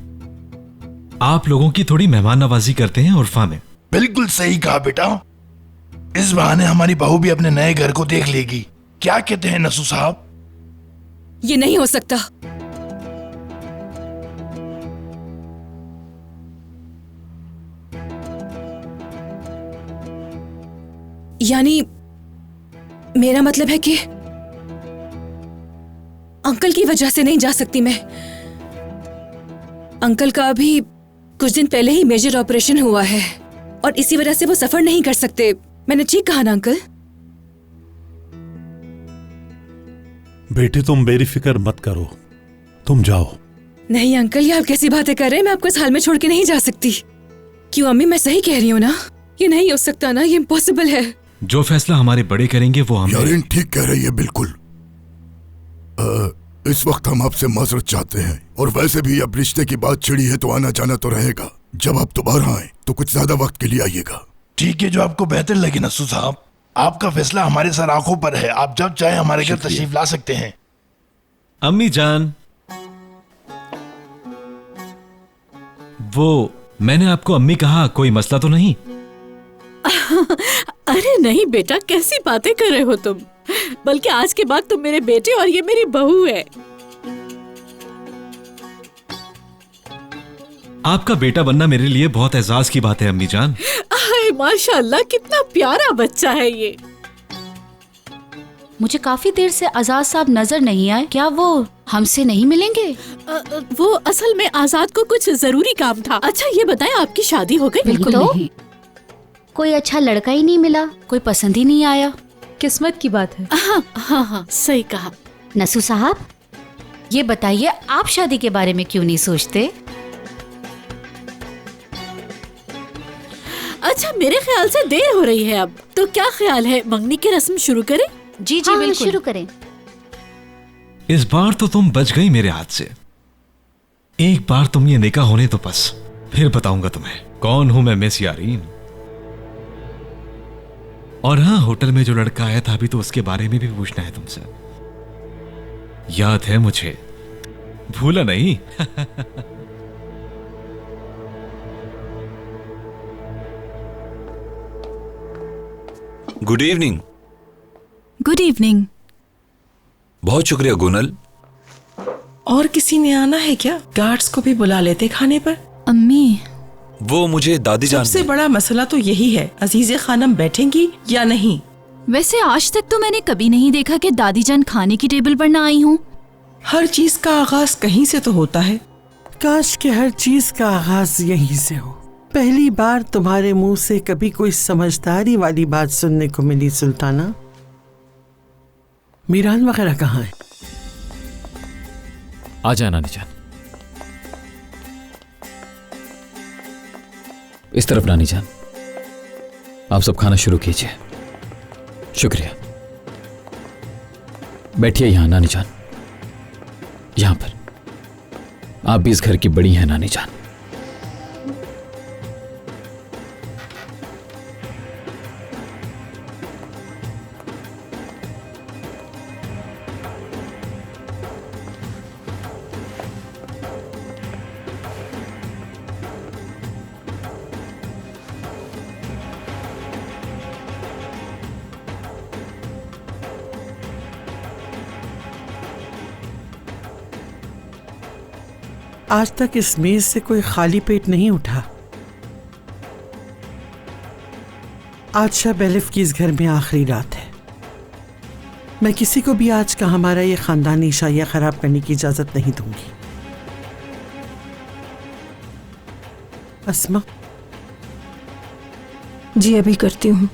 आप लोगों की थोड़ी मेहमान नवाजी करते हैं उर्फा में। बिल्कुल सही कहा बेटा। इस बहाने हमारी बहू भी अपने नए घर को देख लेगी। क्या कहते हैं नसू साहब? ये नहीं हो सकता। यानी मेरा मतलब है कि अंकल की वजह से नहीं जा सकती मैं। अंकल का अभी कुछ दिन पहले ही मेजर ऑपरेशन हुआ है और इसी वजह से वो सफर नहीं कर सकते। मैंने ठीक कहा ना अंकल? बेटी तुम मेरी फिक्र मत करो, तुम जाओ। नहीं अंकल, ये आप कैसी बातें कर रहे हैं? मैं आपको इस हाल में छोड़ के नहीं जा सकती। क्यों अम्मी, मैं सही कह रही हूँ ना? ये नहीं हो सकता ना, ये इम्पॉसिबल है। जो फैसला हमारे बड़े करेंगे वो हम। यारिन ठीक कह रही है बिल्कुल। इस वक्त हम आपसे माजरत चाहते हैं और वैसे भी अब रिश्ते की बात छिड़ी है तो आना जाना तो रहेगा। जब आप दोबारा आए तो कुछ ज्यादा वक्त के लिए आइएगा। ठीक है, जो आपको बेहतर लगे नसू साहब। आपका फैसला हमारे सर आंखों पर है। आप जब चाहे हमारे घर तशरीफ ला सकते हैं। अम्मी जान, वो मैंने आपको अम्मी कहा, कोई मसला तो नहीं? अरे नहीं बेटा, कैसी बातें कर रहे हो तुम? बल्कि आज के बाद तुम मेरे बेटे और ये मेरी बहू है। आपका बेटा बनना मेरे लिए बहुत एजाज की बात है अम्मी जान। हाय माशाल्लाह, कितना प्यारा बच्चा है ये। मुझे काफी देर से आजाद साहब नजर नहीं आए, क्या वो हमसे नहीं मिलेंगे? वो असल में आजाद को कुछ जरूरी काम था। अच्छा ये बताएं, आपकी शादी हो गई? बिल्कुल नहीं। कोई अच्छा लड़का ही नहीं मिला, कोई पसंद ही नहीं आया। किस्मत की बात है। हाँ हाँ हाँ, सही कहा। नसू साहब, ये बताइए आप शादी के बारे में क्यों नहीं सोचते? अच्छा, मेरे ख्याल से देर हो रही है अब, तो क्या ख्याल है मंगनी की रस्म शुरू करें? जी जी बिल्कुल शुरू करें। इस बार तो तुम बच गई मेरे हाथ से। एक बार तुम ये निकाह होने तो बस, फिर बताऊंगा तुम्हें कौन हूं मैं, मिस यारीन। और हाँ, होटल में जो लड़का आया था अभी तो उसके बारे में भी पूछना है तुमसे। याद है मुझे, भूला नहीं? Good evening. Good evening. बहुत शुक्रिया गुनल। और किसी ने आना है क्या? गार्ड्स को भी बुला लेते खाने पर। अम्मी, वो मुझे दादी जान। सबसे बड़ा मसला तो यही है, अजीजे खानम बैठेंगी या नहीं। वैसे आज तक तो मैंने कभी नहीं देखा कि दादी जान खाने की टेबल पर ना आई हूँ। हर चीज का आगाज कहीं से तो होता है। काश कि हर चीज का आगाज यहीं से हो। पहली बार तुम्हारे मुंह से कभी कोई समझदारी वाली बात सुनने को मिली सुल्ताना। मीरान वगैरह कहाँ है? आ जाए नानी जान। इस तरफ नानी जान, आप सब खाना शुरू कीजिए। शुक्रिया। बैठिए यहां नानी जान, यहां पर। आप भी इस घर की बड़ी हैं नानी जान। आज तक इस मेज से कोई खाली पेट नहीं उठा। आज शब एलिफ की इस घर में आखिरी रात है। मैं किसी को भी आज का हमारा ये खानदानी शाइया खराब करने की इजाजत नहीं दूंगी। अस्मा। जी अभी करती हूँ।